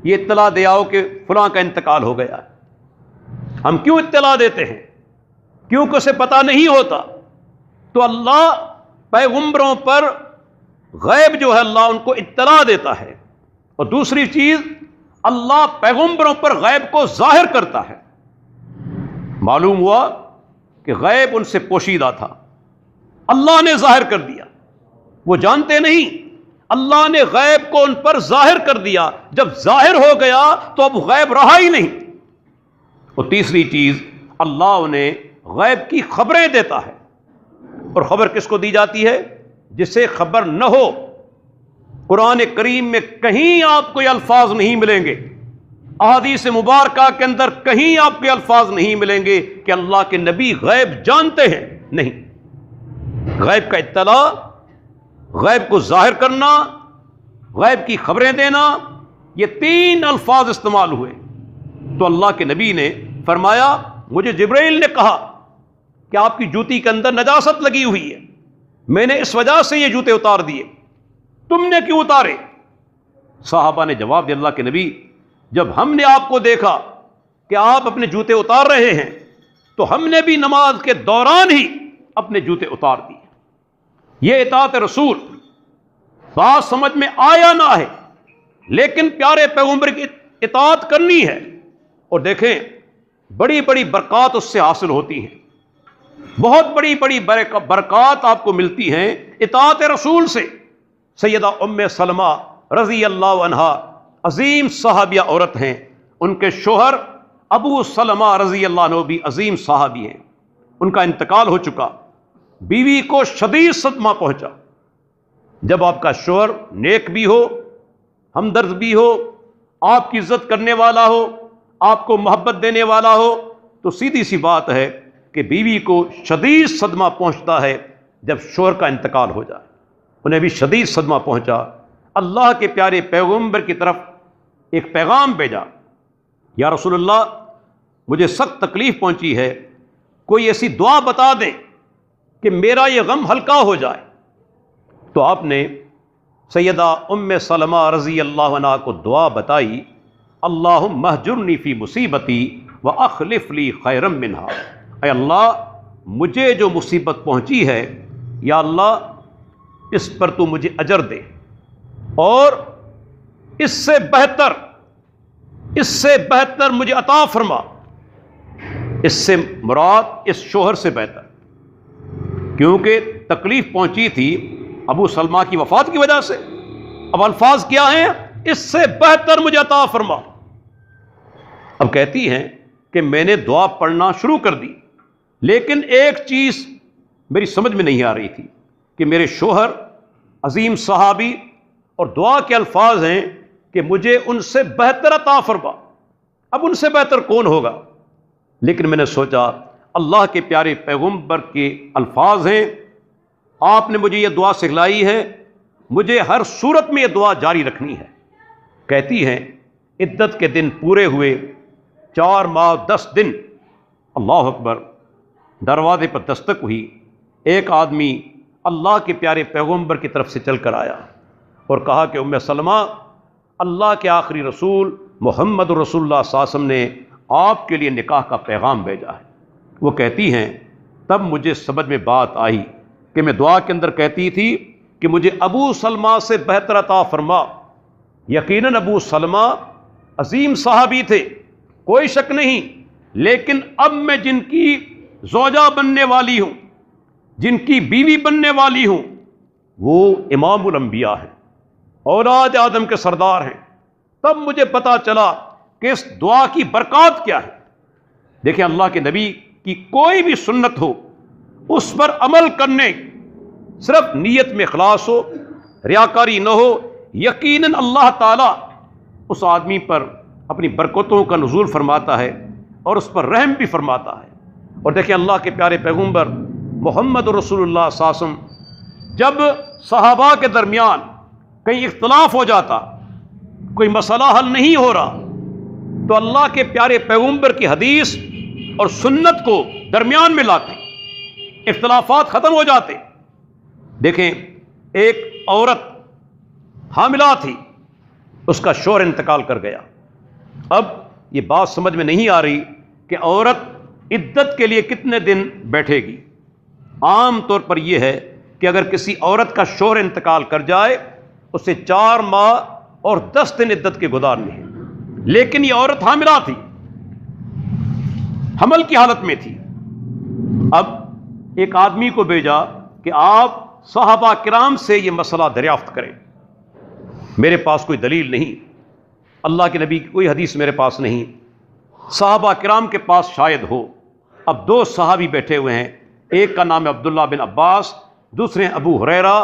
یہ اطلاع دے آؤ کہ فلاں کا انتقال ہو گیا ہے۔ ہم کیوں اطلاع دیتے ہیں؟ کیونکہ اسے پتہ نہیں ہوتا۔ تو اللہ پیغمبروں پر غیب جو ہے اللہ ان کو اطلاع دیتا ہے، اور دوسری چیز اللہ پیغمبروں پر غیب کو ظاہر کرتا ہے۔ معلوم ہوا کہ غیب ان سے پوشیدہ تھا، اللہ نے ظاہر کر دیا، وہ جانتے نہیں، اللہ نے غیب کو ان پر ظاہر کر دیا۔ جب ظاہر ہو گیا تو اب غیب رہا ہی نہیں۔ اور تیسری چیز اللہ انہیں غیب کی خبریں دیتا ہے، اور خبر کس کو دی جاتی ہے؟ جسے خبر نہ ہو۔ قرآن کریم میں کہیں آپ کو یہ الفاظ نہیں ملیں گے، احادیث مبارکہ کے اندر کہیں آپ کو یہ الفاظ نہیں ملیں گے کہ اللہ کے نبی غیب جانتے ہیں۔ نہیں، غیب کا اطلاع، غیب کو ظاہر کرنا، غیب کی خبریں دینا، یہ 3 الفاظ استعمال ہوئے۔ تو اللہ کے نبی نے فرمایا مجھے جبرائیل نے کہا کہ آپ کی جوتی کے اندر نجاست لگی ہوئی ہے، میں نے اس وجہ سے یہ جوتے اتار دیے، تم نے کیوں اتارے؟ صحابہ نے جواب دیا اللہ کے نبی جب ہم نے آپ کو دیکھا کہ آپ اپنے جوتے اتار رہے ہیں تو ہم نے بھی نماز کے دوران ہی اپنے جوتے اتار دیے۔ یہ اطاعت رسول، بات سمجھ میں آیا نہ ہے لیکن پیارے پیغمبر کی اطاعت کرنی ہے، اور دیکھیں بڑی بڑی برکات اس سے حاصل ہوتی ہیں، بہت بڑی بڑی برکات آپ کو ملتی ہیں اطاعت رسول سے۔ سیدہ ام سلمہ رضی اللہ عنہا عظیم صحابیہ عورت ہیں، ان کے شوہر ابو سلمہ رضی اللہ عنہ بھی عظیم صحابی ہیں، ان کا انتقال ہو چکا، بیوی کو شدید صدمہ پہنچا، جب آپ کا شوہر نیک بھی ہو، ہمدرد بھی ہو، آپ کی عزت کرنے والا ہو، آپ کو محبت دینے والا ہو، تو سیدھی سی بات ہے کہ بیوی کو شدید صدمہ پہنچتا ہے جب شوہر کا انتقال ہو جائے۔ انہیں بھی شدید صدمہ پہنچا۔ اللہ کے پیارے پیغمبر کی طرف ایک پیغام بھیجا، یا رسول اللہ مجھے سخت تکلیف پہنچی ہے، کوئی ایسی دعا بتا دیں کہ میرا یہ غم ہلکا ہو جائے۔ تو آپ نے سیدہ ام سلمہ رضی اللہ عنہا کو دعا بتائی، اللہم اہجرنی فی مصیبتی واخلف لی خیرا منہا، اے اللہ مجھے جو مصیبت پہنچی ہے یا اللہ اس پر تو مجھے اجر دے، اور اس سے بہتر مجھے عطا فرما۔ اس سے مراد اس شوہر سے بہتر، کیونکہ تکلیف پہنچی تھی ابو سلمہ کی وفات کی وجہ سے۔ اب الفاظ کیا ہیں؟ اس سے بہتر مجھے عطا فرما۔ اب کہتی ہیں کہ میں نے دعا پڑھنا شروع کر دی، لیکن ایک چیز میری سمجھ میں نہیں آ رہی تھی کہ میرے شوہر عظیم صحابی، اور دعا کے الفاظ ہیں کہ مجھے ان سے بہتر عطا فرما۔ اب ان سے بہتر کون ہوگا؟ لیکن میں نے سوچا اللہ کے پیارے پیغمبر کے الفاظ ہیں، آپ نے مجھے یہ دعا سکھلائی ہے، مجھے ہر صورت میں یہ دعا جاری رکھنی ہے۔ کہتی ہیں عدت کے دن پورے ہوئے، 4 ماہ 10 دن، اللہ اکبر، دروازے پر دستک ہوئی۔ ایک آدمی اللہ کے پیارے پیغمبر کی طرف سے چل کر آیا اور کہا کہ ام سلمہ، اللہ کے آخری رسول محمد رسول اللہ صلی اللہ علیہ وسلم نے آپ کے لیے نکاح کا پیغام بھیجا ہے۔ وہ کہتی ہیں تب مجھے سمجھ میں بات آئی کہ میں دعا کے اندر کہتی تھی کہ مجھے ابو سلمہ سے بہتر عطا فرما۔ یقیناً ابو سلمہ عظیم صحابی تھے، کوئی شک نہیں، لیکن اب میں جن کی زوجہ بننے والی ہوں، جن کی بیوی بننے والی ہوں، وہ امام الانبیاء ہیں، اولاد آدم کے سردار ہیں۔ تب مجھے پتا چلا کہ اس دعا کی برکات کیا ہے۔ دیکھیں اللہ کے نبی کی کوئی بھی سنت ہو، اس پر عمل کرنے صرف نیت میں اخلاص ہو، ریاکاری نہ ہو، یقیناً اللہ تعالیٰ اس آدمی پر اپنی برکتوں کا نزول فرماتا ہے اور اس پر رحم بھی فرماتا ہے۔ اور دیکھیں اللہ کے پیارے پیغمبر محمد رسول اللہ صلی اللہ علیہ وسلم جب صحابہ کے درمیان کہیں اختلاف ہو جاتا، کوئی مسئلہ حل نہیں ہو رہا، تو اللہ کے پیارے پیغمبر کی حدیث اور سنت کو درمیان میں لاتے، اختلافات ختم ہو جاتے۔ دیکھیں ایک عورت حاملہ تھی، اس کا شوہر انتقال کر گیا۔ اب یہ بات سمجھ میں نہیں آ رہی کہ عورت عدت کے لیے کتنے دن بیٹھے گی۔ عام طور پر یہ ہے کہ اگر کسی عورت کا شوہر انتقال کر جائے، اسے 4 ماہ اور 10 دن عدت کے گزارنے ہیں، لیکن یہ عورت حاملہ تھی، حمل کی حالت میں تھی۔ اب ایک آدمی کو بھیجا کہ آپ صحابہ کرام سے یہ مسئلہ دریافت کریں۔ میرے پاس کوئی دلیل نہیں، اللہ کے نبی کی کوئی حدیث میرے پاس نہیں، صحابہ کرام کے پاس شاید ہو۔ اب 2 صحابی بیٹھے ہوئے ہیں، ایک کا نام ہے عبداللہ بن عباس، دوسرے ابو ہریرہ،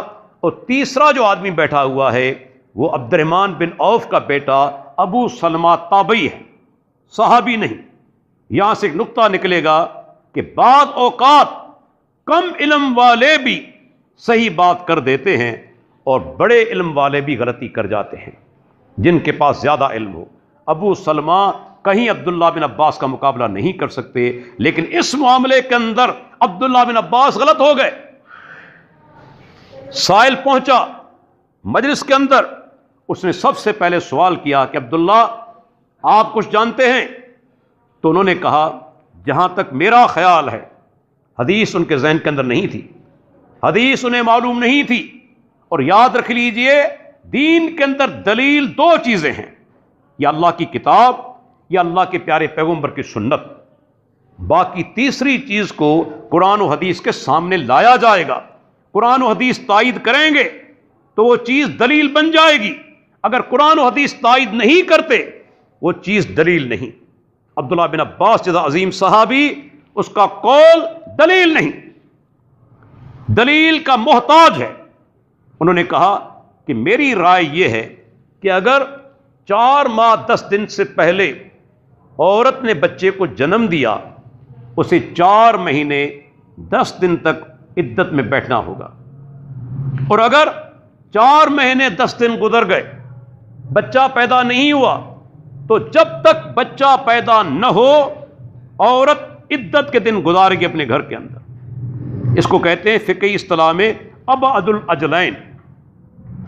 اور تیسرا جو آدمی بیٹھا ہوا ہے وہ عبد الرحمن بن عوف کا بیٹا ابو سلمہ تابعی ہے، صحابی نہیں۔ یہاں سے ایک نقطہ نکلے گا کہ بعض اوقات کم علم والے بھی صحیح بات کر دیتے ہیں اور بڑے علم والے بھی غلطی کر جاتے ہیں، جن کے پاس زیادہ علم ہو۔ ابو سلمہ کہیں عبداللہ بن عباس کا مقابلہ نہیں کر سکتے، لیکن اس معاملے کے اندر عبداللہ بن عباس غلط ہو گئے۔ سائل پہنچا مجلس کے اندر، اس نے سب سے پہلے سوال کیا کہ عبداللہ آپ کچھ جانتے ہیں؟ تو انہوں نے کہا جہاں تک میرا خیال ہے، حدیث ان کے ذہن کے اندر نہیں تھی، حدیث انہیں معلوم نہیں تھی۔ اور یاد رکھ لیجئے دین کے اندر دلیل 2 چیزیں ہیں، یا اللہ کی کتاب یا اللہ کے پیارے پیغمبر کی سنت، باقی تیسری چیز کو قرآن و حدیث کے سامنے لایا جائے گا۔ قرآن و حدیث تائید کریں گے تو وہ چیز دلیل بن جائے گی، اگر قرآن و حدیث تائید نہیں کرتے وہ چیز دلیل نہیں۔ عبداللہ بن عباس جیسا عظیم صحابی، اس کا قول دلیل نہیں، دلیل کا محتاج ہے۔ انہوں نے کہا کہ میری رائے یہ ہے کہ اگر 4 ماہ 10 دن سے پہلے عورت نے بچے کو جنم دیا، اسے 4 مہینے 10 دن تک عدت میں بیٹھنا ہوگا، اور اگر 4 مہینے 10 دن گزر گئے بچہ پیدا نہیں ہوا تو جب تک بچہ پیدا نہ ہو عورت عدت کے دن گزارے گی اپنے گھر کے اندر۔ اس کو کہتے ہیں فقہی اصطلاح میں ابعد الاجلین۔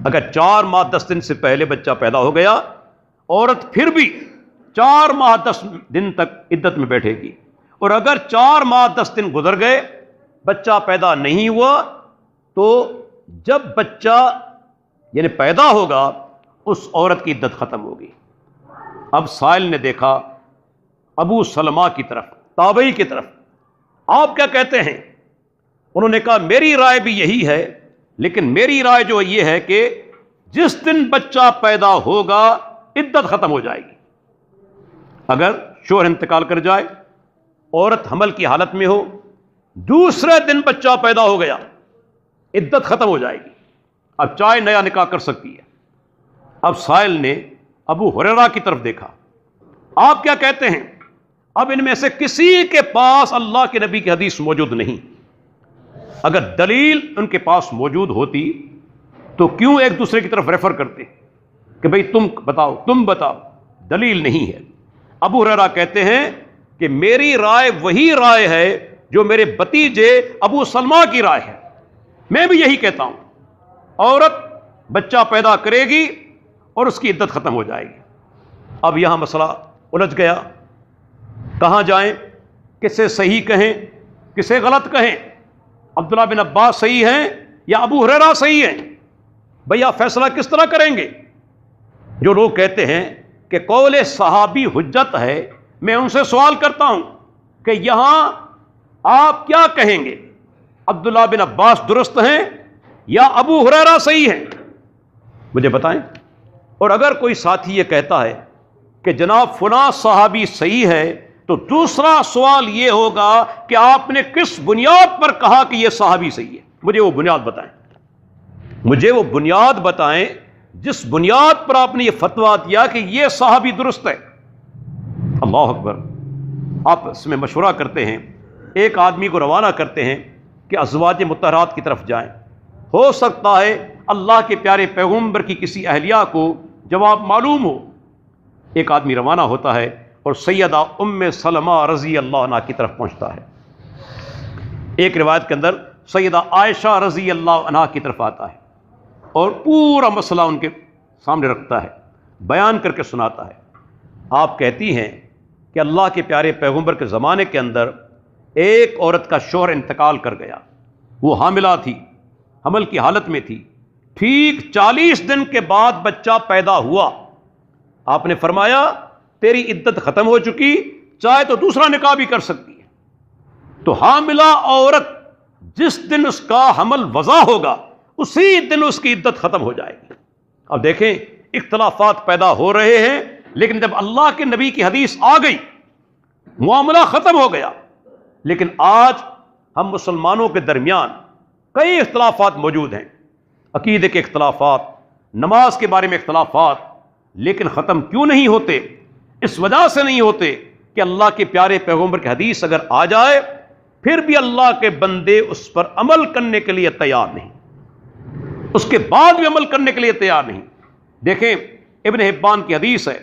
اگر 4 ماہ 10 دن سے پہلے بچہ پیدا ہو گیا، عورت پھر بھی 4 ماہ 10 دن تک عدت میں بیٹھے گی، اور اگر 4 ماہ 10 دن گزر گئے بچہ پیدا نہیں ہوا تو جب بچہ یعنی پیدا ہوگا اس عورت کی عدت ختم ہوگی۔ اب سائل نے دیکھا ابو سلمہ کی طرف، تابعی کی طرف، آپ کیا کہتے ہیں؟ انہوں نے کہا میری رائے بھی یہی ہے، لیکن میری رائے جو یہ ہے کہ جس دن بچہ پیدا ہوگا عدت ختم ہو جائے گی۔ اگر شوہر انتقال کر جائے، عورت حمل کی حالت میں ہو، دوسرے دن بچہ پیدا ہو گیا، عدت ختم ہو جائے گی، اب چاہے نیا نکاح کر سکتی ہے۔ اب سائل نے ابو ہریرہ کی طرف دیکھا، آپ کیا کہتے ہیں؟ اب ان میں سے کسی کے پاس اللہ کے نبی کی حدیث موجود نہیں۔ اگر دلیل ان کے پاس موجود ہوتی تو کیوں ایک دوسرے کی طرف ریفر کرتے کہ بھئی تم بتاؤ تم بتاؤ؟ دلیل نہیں ہے۔ ابو ہریرہ کہتے ہیں کہ میری رائے وہی رائے ہے جو میرے بھتیجے ابو سلمہ کی رائے ہے، میں بھی یہی کہتا ہوں، عورت بچہ پیدا کرے گی اور اس کی عدت ختم ہو جائے گی۔ اب یہاں مسئلہ الجھ گیا، کہاں جائیں؟ کسے صحیح کہیں کسے غلط کہیں؟ عبداللہ بن عباس صحیح ہیں یا ابو ہریرہ صحیح ہیں؟ بھیا فیصلہ کس طرح کریں گے؟ جو لوگ کہتے ہیں کہ قول صحابی حجت ہے، میں ان سے سوال کرتا ہوں کہ یہاں آپ کیا کہیں گے؟ عبداللہ بن عباس درست ہیں یا ابو ہریرہ صحیح ہیں؟ مجھے بتائیں۔ اور اگر کوئی ساتھی یہ کہتا ہے کہ جناب فلاں صحابی صحیح ہے تو دوسرا سوال یہ ہوگا کہ آپ نے کس بنیاد پر کہا کہ یہ صحابی صحیح ہے؟ مجھے وہ بنیاد بتائیں، مجھے وہ بنیاد بتائیں جس بنیاد پر آپ نے یہ فتویٰ دیا کہ یہ صحابی درست ہے۔ اللہ اکبر۔ آپ اس میں مشورہ کرتے ہیں، ایک آدمی کو روانہ کرتے ہیں کہ ازواج مطہرات کی طرف جائیں، ہو سکتا ہے اللہ کے پیارے پیغمبر کی کسی اہلیہ کو جواب معلوم ہو۔ ایک آدمی روانہ ہوتا ہے اور سیدہ ام سلمہ رضی اللہ عنہ کی طرف پہنچتا ہے۔ ایک روایت کے اندر سیدہ عائشہ رضی اللہ عنہ کی طرف آتا ہے اور پورا مسئلہ ان کے سامنے رکھتا ہے، بیان کر کے سناتا ہے۔ آپ کہتی ہیں کہ اللہ کے پیارے پیغمبر کے زمانے کے اندر ایک عورت کا شوہر انتقال کر گیا، وہ حاملہ تھی، حمل کی حالت میں تھی، ٹھیک 40 دن کے بعد بچہ پیدا ہوا۔ آپ نے فرمایا تیری عدت ختم ہو چکی، چاہے تو دوسرا نکاح بھی کر سکتی ہے۔ تو حاملہ عورت جس دن اس کا حمل وضع ہوگا اسی دن اس کی عدت ختم ہو جائے گی۔ اب دیکھیں اختلافات پیدا ہو رہے ہیں، لیکن جب اللہ کے نبی کی حدیث آ گئی معاملہ ختم ہو گیا۔ لیکن آج ہم مسلمانوں کے درمیان کئی اختلافات موجود ہیں، عقیدے کے اختلافات، نماز کے بارے میں اختلافات، لیکن ختم کیوں نہیں ہوتے؟ اس وجہ سے نہیں ہوتے کہ اللہ کے پیارے پیغمبر کی حدیث اگر آ جائے پھر بھی اللہ کے بندے اس پر عمل کرنے کے لیے تیار نہیں، اس کے بعد بھی عمل کرنے کے لیے تیار نہیں۔ دیکھیں ابن حبان کی حدیث ہے،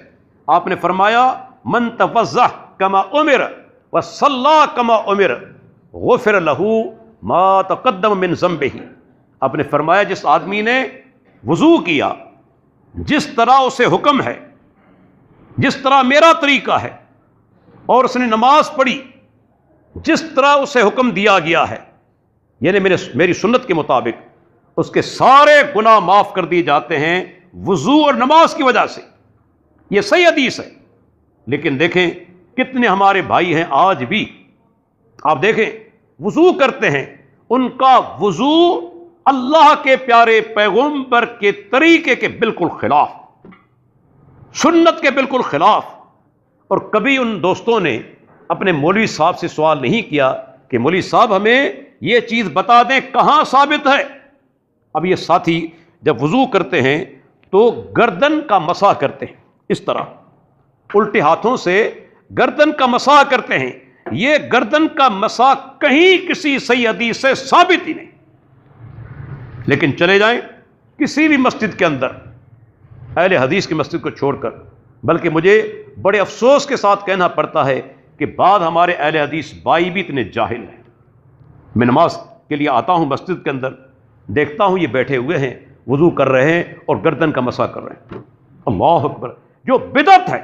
آپ نے فرمایا من توضأ کما امر وصلی کما امر غفر له ما تقدم من ذنبہ۔ آپ نے فرمایا جس آدمی نے وضو کیا جس طرح اسے حکم ہے، جس طرح میرا طریقہ ہے، اور اس نے نماز پڑھی جس طرح اسے حکم دیا گیا ہے، یعنی میری سنت کے مطابق، اس کے سارے گناہ معاف کر دیے جاتے ہیں وضو اور نماز کی وجہ سے۔ یہ صحیح حدیث ہے۔ لیکن دیکھیں کتنے ہمارے بھائی ہیں آج بھی، آپ دیکھیں وضو کرتے ہیں، ان کا وضو اللہ کے پیارے پیغمبر کے طریقے کے بالکل خلاف، سنت کے بالکل خلاف۔ اور کبھی ان دوستوں نے اپنے مولوی صاحب سے سوال نہیں کیا کہ مولوی صاحب ہمیں یہ چیز بتا دیں کہاں ثابت ہے۔ اب یہ ساتھی جب وضو کرتے ہیں تو گردن کا مسح کرتے ہیں، اس طرح الٹے ہاتھوں سے گردن کا مسح کرتے ہیں. یہ گردن کا مسح کہیں کسی صحیح حدیث سے ثابت ہی نہیں. لیکن چلے جائیں کسی بھی مسجد کے اندر، اہل حدیث کی مسجد کو چھوڑ کر، بلکہ مجھے بڑے افسوس کے ساتھ کہنا پڑتا ہے کہ بعض ہمارے اہل حدیث بھائی بھی اتنے جاہل ہیں. میں نماز کے لیے آتا ہوں مسجد کے اندر، دیکھتا ہوں یہ بیٹھے ہوئے ہیں، وضو کر رہے ہیں اور گردن کا مسح کر رہے ہیں. اللہ اکبر! جو بدعت ہے.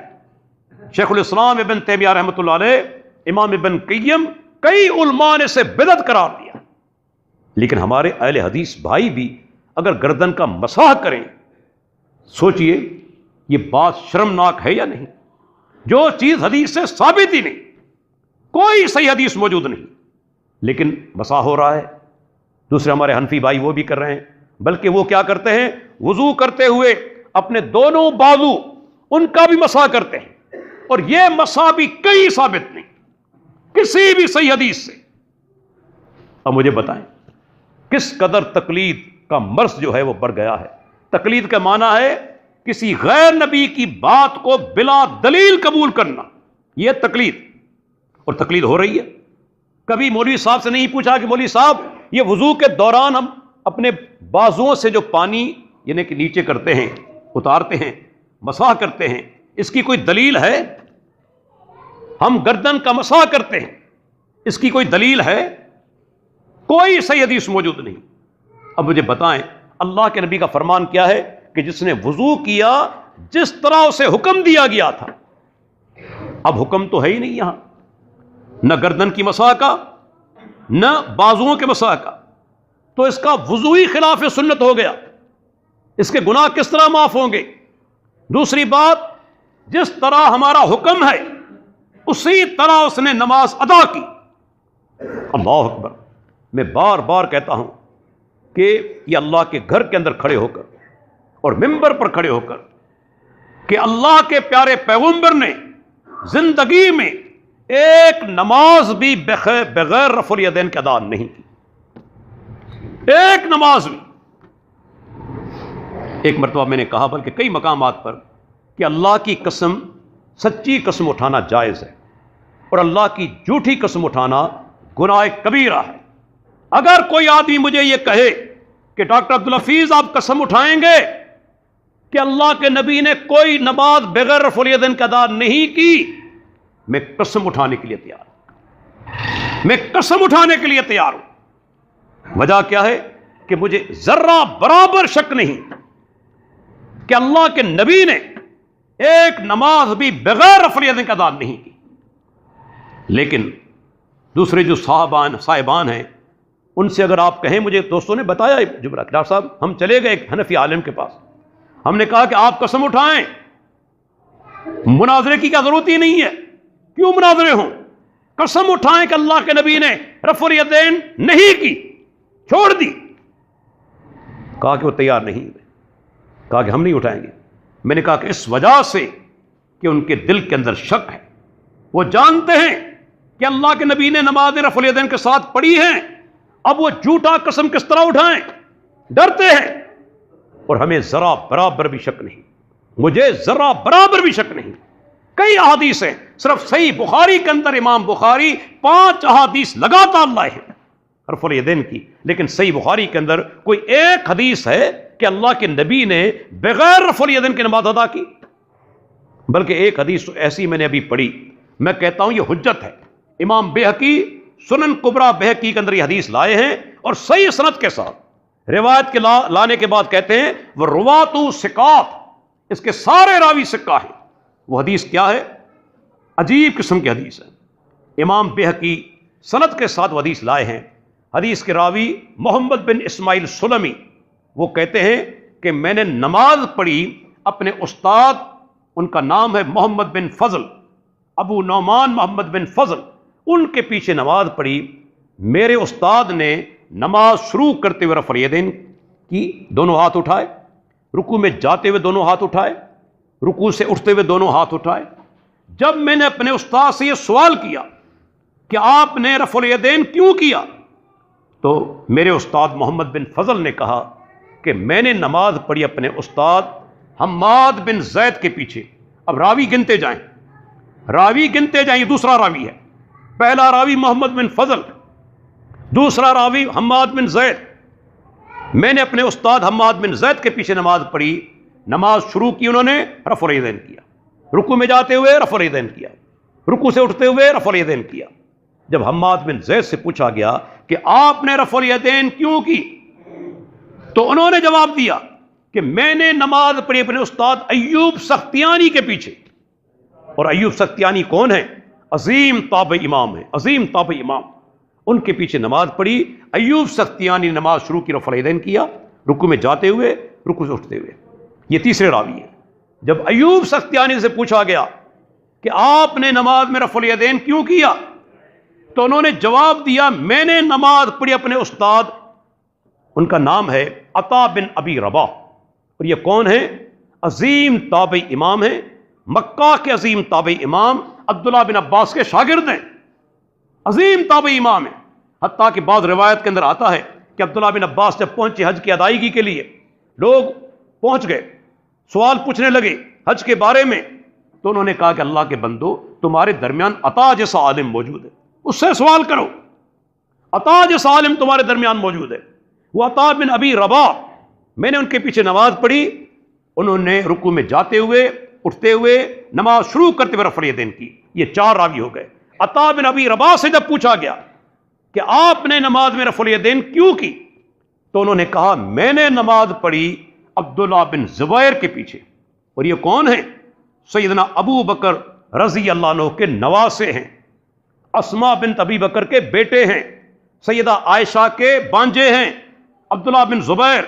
شیخ الاسلام ابن تیمیہ رحمۃ اللہ علیہ، امام ابن قیم، کئی علماء نے اسے بدعت قرار دیا. لیکن ہمارے اہل حدیث بھائی بھی اگر گردن کا مسح کریں، سوچئے یہ بات شرمناک ہے یا نہیں؟ جو چیز حدیث سے ثابت ہی نہیں، کوئی صحیح حدیث موجود نہیں، لیکن مسح ہو رہا ہے. دوسرے ہمارے حنفی بھائی وہ بھی کر رہے ہیں، بلکہ وہ کیا کرتے ہیں، وضو کرتے ہوئے اپنے دونوں بازو ان کا بھی مسح کرتے ہیں، اور یہ مسح بھی کہیں ثابت نہیں کسی بھی صحیح حدیث سے. اب مجھے بتائیں کس قدر تقلید کا مرض جو ہے وہ بڑھ گیا ہے. تقلید کا معنی ہے کسی غیر نبی کی بات کو بلا دلیل قبول کرنا، یہ تقلید. اور تقلید ہو رہی ہے. کبھی مولوی صاحب سے نہیں پوچھا کہ مولوی صاحب یہ وضو کے دوران ہم اپنے بازوؤں سے جو پانی یعنی کہ نیچے کرتے ہیں، اتارتے ہیں، مسح کرتے ہیں، اس کی کوئی دلیل ہے؟ ہم گردن کا مسح کرتے ہیں، اس کی کوئی دلیل ہے؟ کوئی صحیح حدیث موجود نہیں. اب مجھے بتائیں اللہ کے نبی کا فرمان کیا ہے کہ جس نے وضو کیا جس طرح اسے حکم دیا گیا تھا. اب حکم تو ہے ہی نہیں یہاں، نہ گردن کی مسح کا نہ بازوؤں کے مسح کا، تو اس کا وضو ہی خلاف سنت ہو گیا. اس کے گناہ کس طرح معاف ہوں گے؟ دوسری بات، جس طرح ہمارا حکم ہے اسی طرح اس نے نماز ادا کی. اللہ اکبر! میں بار بار کہتا ہوں کہ یہ اللہ کے گھر کے اندر کھڑے ہو کر اور ممبر پر کھڑے ہو کر کہ اللہ کے پیارے پیغمبر نے زندگی میں ایک نماز بھی بغیر رفع الیدین کے ادا نہیں کی. ایک نماز بھی. ایک مرتبہ میں نے کہا، بلکہ کئی مقامات پر، کہ اللہ کی قسم سچی قسم اٹھانا جائز ہے اور اللہ کی جھوٹی قسم اٹھانا گناہ کبیرہ ہے. اگر کوئی آدمی مجھے یہ کہے کہ ڈاکٹر عبدالحفیظ آپ قسم اٹھائیں گے کہ اللہ کے نبی نے کوئی نماز بغیر رفع الیدین کا ادا نہیں کی، میں قسم اٹھانے کے لیے تیار ہوں. میں قسم اٹھانے کے لیے تیار ہوں. وجہ کیا ہے کہ مجھے ذرہ برابر شک نہیں کہ اللہ کے نبی نے ایک نماز بھی بغیر رفع الیدین کا ادا نہیں کی. لیکن دوسرے جو صاحبان ہیں، ان سے اگر آپ کہیں، مجھے دوستوں نے بتایا جملہ، ڈاکٹر صاحب ہم چلے گئے ایک حنفی عالم کے پاس، ہم نے کہا کہ آپ قسم اٹھائیں، مناظرے کی کیا ضرورت ہی نہیں ہے، کیوں مناظرے ہوں، قسم اٹھائیں کہ اللہ کے نبی نے رفع الیدین نہیں کی، چھوڑ دی. کہا کہ وہ تیار نہیں ہوئے، کہا کہ ہم نہیں اٹھائیں گے. میں نے کہا کہ اس وجہ سے کہ ان کے دل کے اندر شک ہے. وہ جانتے ہیں کہ اللہ کے نبی نے نماز رفع الیدین کے ساتھ پڑھی ہیں، اب وہ جھوٹا قسم کس طرح اٹھائیں؟ ڈرتے ہیں. اور ہمیں ذرا برابر بھی شک نہیں، مجھے ذرا برابر بھی شک نہیں. کئی احادیث ہیں، صرف صحیح بخاری کے اندر امام بخاری 5 احادیث لگاتار لائے ہیں رفع الیدین کی، لیکن صحیح بخاری کے اندر کوئی ایک حدیث ہے کہ اللہ کے نبی نے بغیر رفع الیدین کی نماز ادا کی. بلکہ ایک حدیث ایسی میں نے ابھی پڑھی، میں کہتا ہوں یہ حجت ہے. امام بہقی سنن کبریٰ بہقی کے اندر یہ حدیث لائے ہیں اور صحیح سند کے ساتھ روایت کے لانے کے بعد کہتے ہیں وہ رواتو ثقات، اس کے سارے راوی ثقہ ہیں. وہ حدیث کیا ہے؟ عجیب قسم کی حدیث ہے. امام بہقی سند کے ساتھ وہ حدیث لائے ہیں. حدیث کے راوی محمد بن اسماعیل سلمی، وہ کہتے ہیں کہ میں نے نماز پڑھی اپنے استاد، ان کا نام ہے محمد بن فضل، ابو نعمان محمد بن فضل، ان کے پیچھے نماز پڑھی. میرے استاد نے نماز شروع کرتے ہوئے رفع الیدین کی، دونوں ہاتھ اٹھائے، رکوع میں جاتے ہوئے دونوں ہاتھ اٹھائے، رکوع سے اٹھتے ہوئے دونوں ہاتھ اٹھائے. جب میں نے اپنے استاد سے یہ سوال کیا کہ آپ نے رفع الیدین کیوں کیا، تو میرے استاد محمد بن فضل نے کہا کہ میں نے نماز پڑھی اپنے استاد حماد بن زید کے پیچھے. اب راوی گنتے جائیں، راوی گنتے جائیں. یہ دوسرا راوی ہے. پہلا راوی محمد بن فضل، دوسرا راوی حماد بن زید. میں نے اپنے استاد حماد بن زید کے پیچھے نماز پڑھی. نماز شروع کی انہوں نے، رفع الیدین کیا. رکوع میں جاتے ہوئے رفع الیدین کیا. رکوع سے اٹھتے ہوئے رفع الیدین کیا. جب حماد بن زید سے پوچھا گیا کہ آپ نے رفع الیدین کیوں کی، تو انہوں نے جواب دیا کہ میں نے نماز پڑھی اپنے استاد ایوب سختیانی کے پیچھے. اور ایوب سختیانی کون ہے؟ عظیم تابعی امام ہے، عظیم تابعی امام. ان کے پیچھے نماز پڑھی. ایوب سختیانی نماز شروع کی، رفع الیدین کیا، رکوع میں جاتے ہوئے، رکوع سے اٹھتے ہوئے. یہ تیسرے راوی ہے. جب ایوب سختیانی سے پوچھا گیا کہ آپ نے نماز میں رفع الیدین کیوں کیا، تو انہوں نے جواب دیا میں نے نماز پڑھی اپنے استاد، ان کا نام ہے عطا بن ابی رباح. اور یہ کون ہے؟ عظیم تابعی امام ہیں، مکہ کے عظیم تابعی امام، عبداللہ بن عباس کے شاگرد ہیں، عظیم تابعی امام ہیں. حتیٰ کہ بعض روایت کے اندر آتا ہے کہ عبداللہ بن عباس جب پہنچے حج کی ادائیگی کے لیے، لوگ پہنچ گئے، سوال پوچھنے لگے حج کے بارے میں، تو انہوں نے کہا کہ اللہ کے بندو، تمہارے درمیان عطا جیسا عالم موجود ہے، اس سے سوال کرو. عطا جیسا عالم تمہارے درمیان موجود ہے. وہ عطا بن ابی رباح، میں نے ان کے پیچھے نماز پڑھی. انہوں نے رکوع میں جاتے ہوئے، اٹھتے ہوئے، نماز شروع کرتے ہوئے رفع الیدین کی. یہ چار راوی ہو گئے. عطا بن ابی رباح سے جب پوچھا گیا کہ آپ نے نماز میں رفع الیدین کیوں کی، تو انہوں نے کہا میں نے نماز پڑھی عبداللہ بن زبیر کے پیچھے. اور یہ کون ہیں؟ سیدنا ابو بکر رضی اللہ عنہ کے نواسے ہیں، اسماء بنت ابی بکر کے بیٹے ہیں، سیدہ عائشہ کے بانجے ہیں، عبداللہ بن زبیر.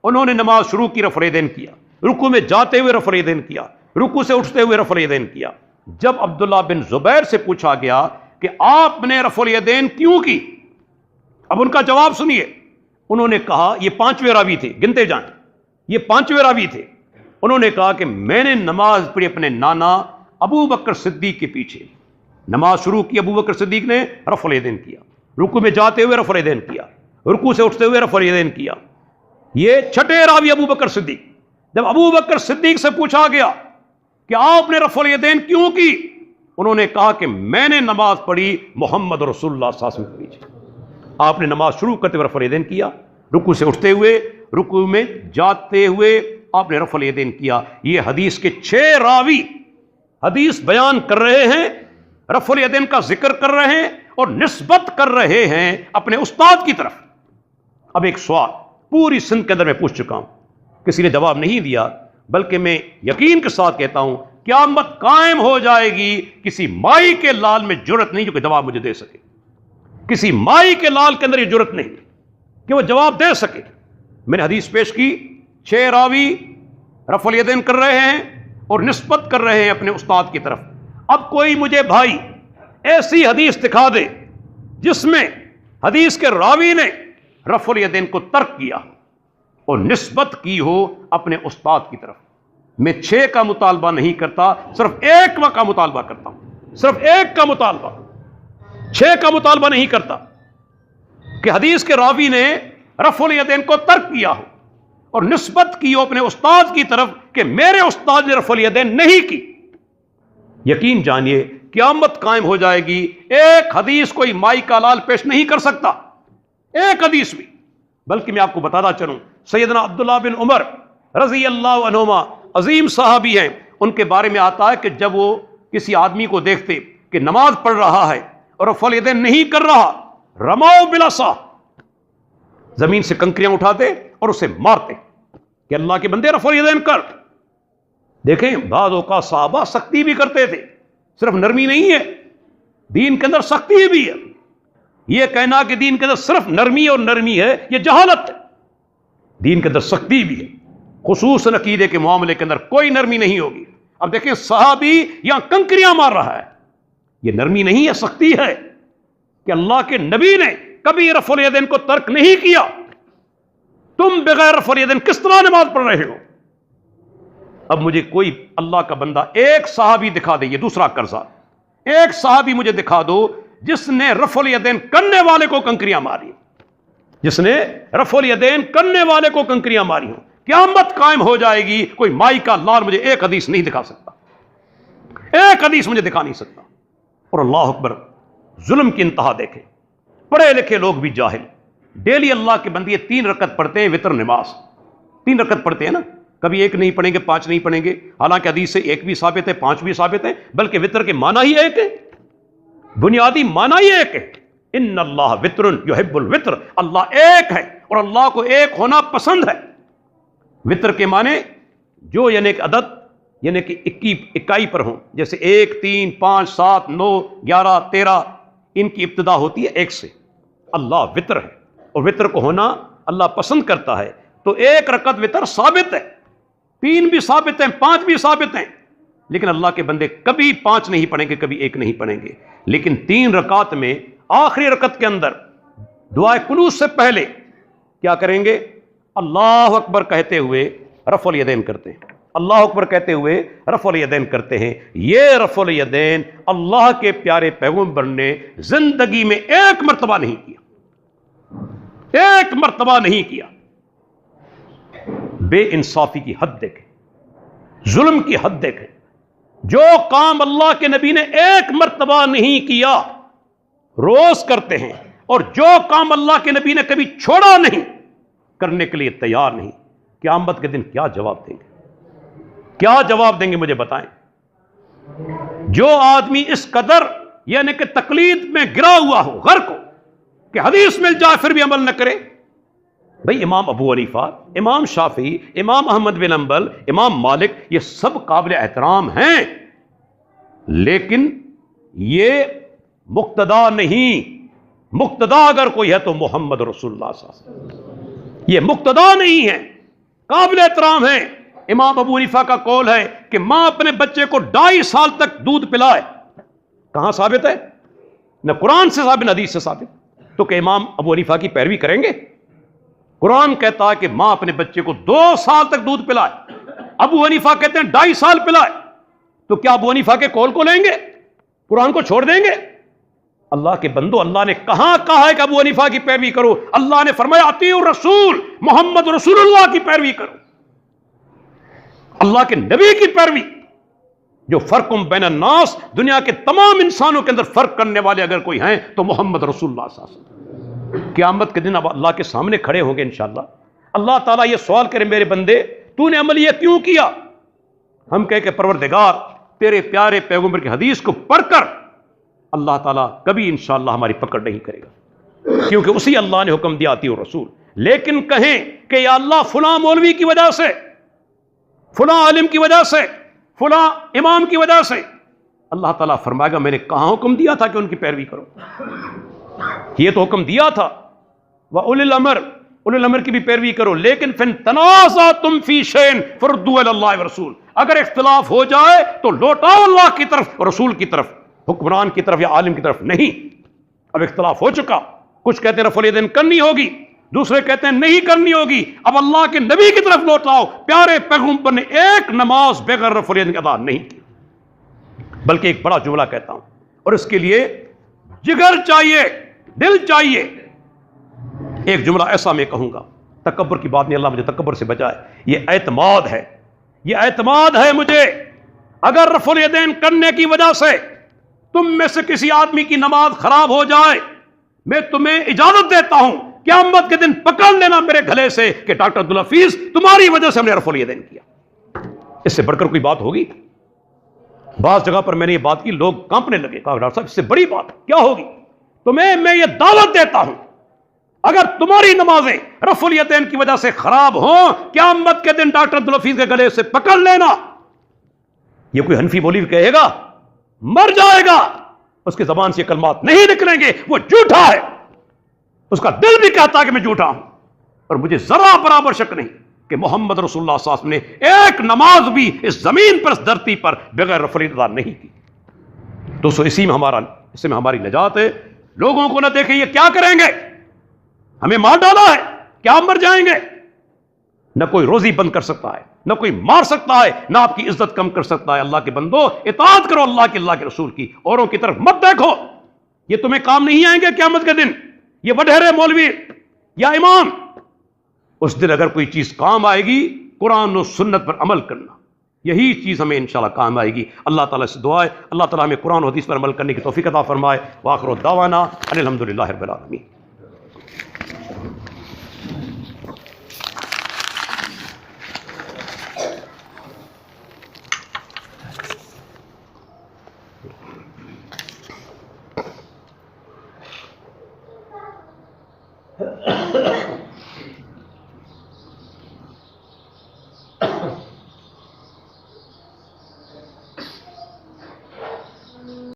انہوں نے نماز شروع کی، رفع الیدین کیا، رکوع میں جاتے ہوئے رفع الیدین کیا، رکوع سے اٹھتے ہوئے رفع الیدین کیا. جب عبداللہ بن زبیر سے پوچھا گیا کہ آپ نے رفع الیدین کیوں کی، اب ان کا جواب سنیے. انہوں نے کہا، یہ پانچویں راوی تھے، گنتے جائیں، یہ پانچویں راوی تھے. انہوں نے کہا کہ میں نے نماز پڑھی اپنے نانا ابو بکر صدیق کے پیچھے. نماز شروع کی، ابو بکر صدیق نے رفع الیدین کیا، رکوع میں جاتے ہوئے رفع الیدین کیا، رکوع سے اٹھتے ہوئے رفع الیدین کیا. یہ چھٹے راوی ابو بکر صدیق. جب ابو بکر صدیق سے پوچھا گیا کہ آپ نے رفع الیدین کیوں کی، انہوں نے کہا کہ میں نے نماز پڑھی محمد رسول اللہ صلی اللہ علیہ وسلم کے پیچھے. آپ نے نماز شروع کرتے ہوئے رفع الیدین کیا، رکوع سے اٹھتے ہوئے، رکوع میں جاتے ہوئے آپ نے رفع الیدین کیا. یہ حدیث کے 6 راوی حدیث بیان کر رہے ہیں، رفع الیدین کا ذکر کر رہے ہیں اور نسبت کر رہے ہیں اپنے استاد کی طرف. اب ایک سوال پوری سندھ کے اندر میں پوچھ چکا ہوں، کسی نے جواب نہیں دیا، بلکہ میں یقین کے ساتھ کہتا ہوں قیامت قائم ہو جائے گی، کسی مائی کے لال میں جرت نہیں جو کہ جواب مجھے دے سکے. کسی مائی کے لال کے اندر یہ جرت نہیں کہ وہ جواب دے سکے. میں نے حدیث پیش کی، 6 راوی رفع الیدین کر رہے ہیں اور نسبت کر رہے ہیں اپنے استاد کی طرف. اب کوئی مجھے بھائی ایسی حدیث دکھا دے جس میں حدیث کے راوی نے رفع الیدین کو ترک کیا اور نسبت کی ہو اپنے استاد کی طرف. میں 6 کا مطالبہ نہیں کرتا، صرف 1 کا مطالبہ کرتا ہوں، صرف 1 کا مطالبہ، 6 کا مطالبہ نہیں کرتا کہ حدیث کے راوی نے رفع الیدین کو ترک کیا ہو اور نسبت کی ہو اپنے استاد کی طرف کہ میرے استاد نے رفع الیدین نہیں کی. یقین جانیے قیامت قائم ہو جائے گی، ایک حدیث کوئی مائی کا لال پیش نہیں کر سکتا، ایک حدیث بھی. بلکہ میں آپ کو بتاتا چلوں، سیدنا عبداللہ بن عمر رضی اللہ عنہما عظیم صحابی ہیں، ان کے بارے میں آتا ہے کہ جب وہ کسی آدمی کو دیکھتے کہ نماز پڑھ رہا ہے اور رفع الیدین نہیں کر رہا، رماؤ بالعصا، زمین سے کنکریاں اٹھاتے اور اسے مارتے کہ اللہ کے بندے رفع الیدین کر. دیکھیں بعض اوقات صحابہ سختی بھی کرتے تھے، صرف نرمی نہیں ہے، دین کے اندر سختی بھی ہے. یہ کہنا کہ دین کے اندر صرف نرمی اور نرمی ہے، یہ جہالت ہے. دین کے اندر سختی بھی ہے، خصوصاً عقیدے کے معاملے کے اندر کوئی نرمی نہیں ہوگی. اب دیکھیں صحابی یہاں کنکریاں مار رہا ہے، یہ نرمی نہیں ہے، سختی ہے کہ اللہ کے نبی نے کبھی رفع الیدین کو ترک نہیں کیا. تم بغیر رفع الیدین کس طرح نماز پڑھ رہے ہو؟ اب مجھے کوئی اللہ کا بندہ ایک صحابی دکھا دے، یہ دوسرا قرضہ، ایک صحابی مجھے دکھا دو جس نے رفع الیدین کرنے والے کو کنکریاں ماری. جس نے رفع الیدین کرنے والے کو کنکریاں ماری ہوں. قیامت قائم ہو جائے گی. کوئی مائی کا لال مجھے ایک حدیث نہیں دکھا سکتا, ایک حدیث مجھے دکھا نہیں سکتا. اور اللہ اکبر, ظلم کی انتہا دیکھیں. پڑھے لکھے لوگ بھی جاہل, ڈیلی اللہ کے بندے 3 رکعت پڑھتے ہیں وتر نماز, 3 رکعت پڑھتے ہیں نا, کبھی 1 نہیں پڑھیں گے, 5 نہیں پڑھیں گے, حالانکہ حدیث سے 1 بھی ثابت ہے, 5 بھی ثابت ہے, بلکہ وتر کے معنی ہی ایک ہے, بنیادی معنی ہی ایک ہے. ان اللہ وتر یحب الوتر, اللہ ایک ہے اور اللہ کو ایک ہونا پسند ہے. وتر کے معنی جو یعنی کہ عدد یعنی کہ 21 پر ہوں, جیسے 1 3 5 7 9 11 13, ان کی ابتدا ہوتی ہے 1 سے. اللہ وتر ہے اور وتر کو ہونا اللہ پسند کرتا ہے. تو 1 رکعت وتر ثابت ہے, 3 بھی ثابت ہیں, 5 بھی ثابت ہیں, لیکن اللہ کے بندے کبھی 5 نہیں پڑھیں گے, کبھی 1 نہیں پڑھیں گے. لیکن 3 رکعت میں آخری رکعت کے اندر دعائے قنوت سے پہلے کیا کریں گے؟ اللہ اکبر کہتے ہوئے رفع الیدین کرتے ہیں, اللہ اکبر کہتے ہوئے رفع الیدین کرتے ہیں. یہ رفع الیدین اللہ کے پیارے پیغمبر نے زندگی میں 1 مرتبہ نہیں کیا, 1 مرتبہ نہیں کیا. بے انصافی کی حد دیکھیں, ظلم کی حد دیکھیں. جو کام اللہ کے نبی نے 1 مرتبہ نہیں کیا روز کرتے ہیں, اور جو کام اللہ کے نبی نے کبھی چھوڑا نہیں, کرنے کے لیے تیار نہیں. قیامت کے دن کیا جواب دیں گے؟ کیا جواب دیں گے مجھے بتائیں. جو آدمی اس قدر یعنی کہ تقلید میں گرا ہوا ہو, غرق ہو, کہ حدیث مل جائے پھر بھی عمل نہ کرے. بھئی امام ابو حنیفہ, امام شافعی, امام احمد بن حنبل, امام مالک, یہ سب قابل احترام ہیں, لیکن یہ مقتدا نہیں. مقتدا اگر کوئی ہے تو محمد رسول اللہ صلی اللہ علیہ وسلم. یہ مقتدا نہیں ہے, قابل احترام ہے. امام ابو حنیفہ کا قول ہے کہ ماں اپنے بچے کو 2.5 سال تک دودھ پلائے. کہاں ثابت ہے؟ نہ قرآن سے ثابت نہ حدیث سے ثابت. تو کہ امام ابو حنیفہ کی پیروی کریں گے؟ قرآن کہتا ہے کہ ماں اپنے بچے کو 2 سال تک دودھ پلائے, ابو حنیفہ کہتے ہیں 2.5 سال پلائے. تو کیا ابو حنیفہ کے قول کو لیں گے, قرآن کو چھوڑ دیں گے؟ اللہ کے بندو, اللہ نے کہاں کہا ہے کہ ابو حنیفہ کی پیروی کرو؟ اللہ نے فرمایا اطیعوا الرسول, محمد رسول اللہ کی پیروی کرو, اللہ کے نبی کی پیروی. جو فرق بین الناس, دنیا کے تمام انسانوں کے اندر فرق کرنے والے اگر کوئی ہیں تو محمد رسول اللہ صلی اللہ علیہ وسلم. قیامت کے دن اب اللہ کے سامنے کھڑے ہوں گے انشاءاللہ. اللہ تعالیٰ یہ سوال کرے, میرے بندے تو نے عمل یہ کیوں کیا؟ ہم کہے کہ پروردگار تیرے پیارے پیغمبر کی حدیث کو پڑھ کر اللہ تعالیٰ کبھی انشاءاللہ ہماری پکڑ نہیں کرے گا, کیونکہ اسی اللہ نے حکم دیا اطیعوا الرسول. لیکن کہیں کہ یا اللہ فلاں مولوی کی وجہ سے, فلاں عالم کی وجہ سے, فلاں امام کی وجہ سے, اللہ تعالیٰ فرمائے گا میں نے کہاں حکم دیا تھا کہ ان کی پیروی کرو؟ یہ تو حکم دیا تھا وَأُولِي الْأَمْرِ, اولي الامر کی بھی پیروی کرو, لیکن فِن تنازعتم فی شیء فردوہ الی اللہ والرسول, اگر اختلاف ہو جائے تو لوٹاؤ اللہ کی طرف اور رسول کی طرف, حکمران کی طرف یا عالم کی طرف نہیں. اب اختلاف ہو چکا, کچھ کہتے ہیں رفع الیدین کرنی ہوگی, دوسرے کہتے ہیں نہیں کرنی ہوگی. اب اللہ کے نبی کی طرف لوٹاؤ. پیارے پیغمبر نے 1 نماز بغیر رفع الیدین ادا نہیں کی. بلکہ ایک بڑا جملہ کہتا ہوں, اور اس کے لیے جگر چاہیے, دل چاہیے. ایک جملہ ایسا میں کہوں گا, تکبر کی بات نہیں, اللہ مجھے تکبر سے بچائے. یہ اعتماد ہے, یہ اعتماد ہے مجھے. اگر رفع الیدین کرنے کی وجہ سے تم میں سے کسی آدمی کی نماز خراب ہو جائے, میں تمہیں اجازت دیتا ہوں قیامت کے دن پکڑ لینا میرے گلے سے کہ ڈاکٹر عبدالحفیظ تمہاری وجہ سے ہم نے رفع الیدین کیا. اس سے بڑھ کر کوئی بات ہوگی؟ بعض جگہ پر میں نے یہ بات کی, لوگ کانپنے لگے, کہا ڈاکٹر صاحب اس سے بڑی بات کیا ہوگی؟ تو میں یہ دعوت دیتا ہوں, اگر تمہاری نمازیں رفع الیدین کی وجہ سے خراب ہوں, قیامت کے دن ڈاکٹر عبدالحفیظ کے گلے سے پکڑ لینا. یہ کوئی حنفی مولوی کہے گا مر جائے گا, اس کی زبان سے کلمات نہیں نکلیں گے, وہ جھوٹا ہے. اس کا دل بھی کہتا ہے کہ میں جھوٹا ہوں. اور مجھے ذرا برابر شک نہیں کہ محمد رسول اللہ صلی اللہ علیہ وسلم نے 1 نماز بھی اس زمین پر, اس دھرتی پر بغیر رفع الیدین ادا نہیں کی. دوستو اسی میں ہماری نجات ہے. لوگوں کو نہ دیکھیں یہ کیا کریں گے, ہمیں مار ڈالا ہے, کیا مر جائیں گے. نہ کوئی روزی بند کر سکتا ہے, نہ کوئی مار سکتا ہے, نہ آپ کی عزت کم کر سکتا ہے. اللہ کے بندو اطاعت کرو اللہ کی, اللہ کے رسول کی, اوروں کی طرف مت دیکھو. یہ تمہیں کام نہیں آئیں گے قیامت کے دن. یہ وڈھیرے مولوی, یا امام، اس دن اگر کوئی چیز کام آئے گی قرآن و سنت پر عمل کرنا، یہی چیز ہمیں انشاءاللہ کام آئے گی۔ اللہ تعالیٰ سے دعا ہے اللہ تعالیٰ ہمیں قرآن و حدیث پر عمل کرنے کی توفیق عطا فرمائے۔ وآخر دعوانا ان الحمدللہ رب العالمین۔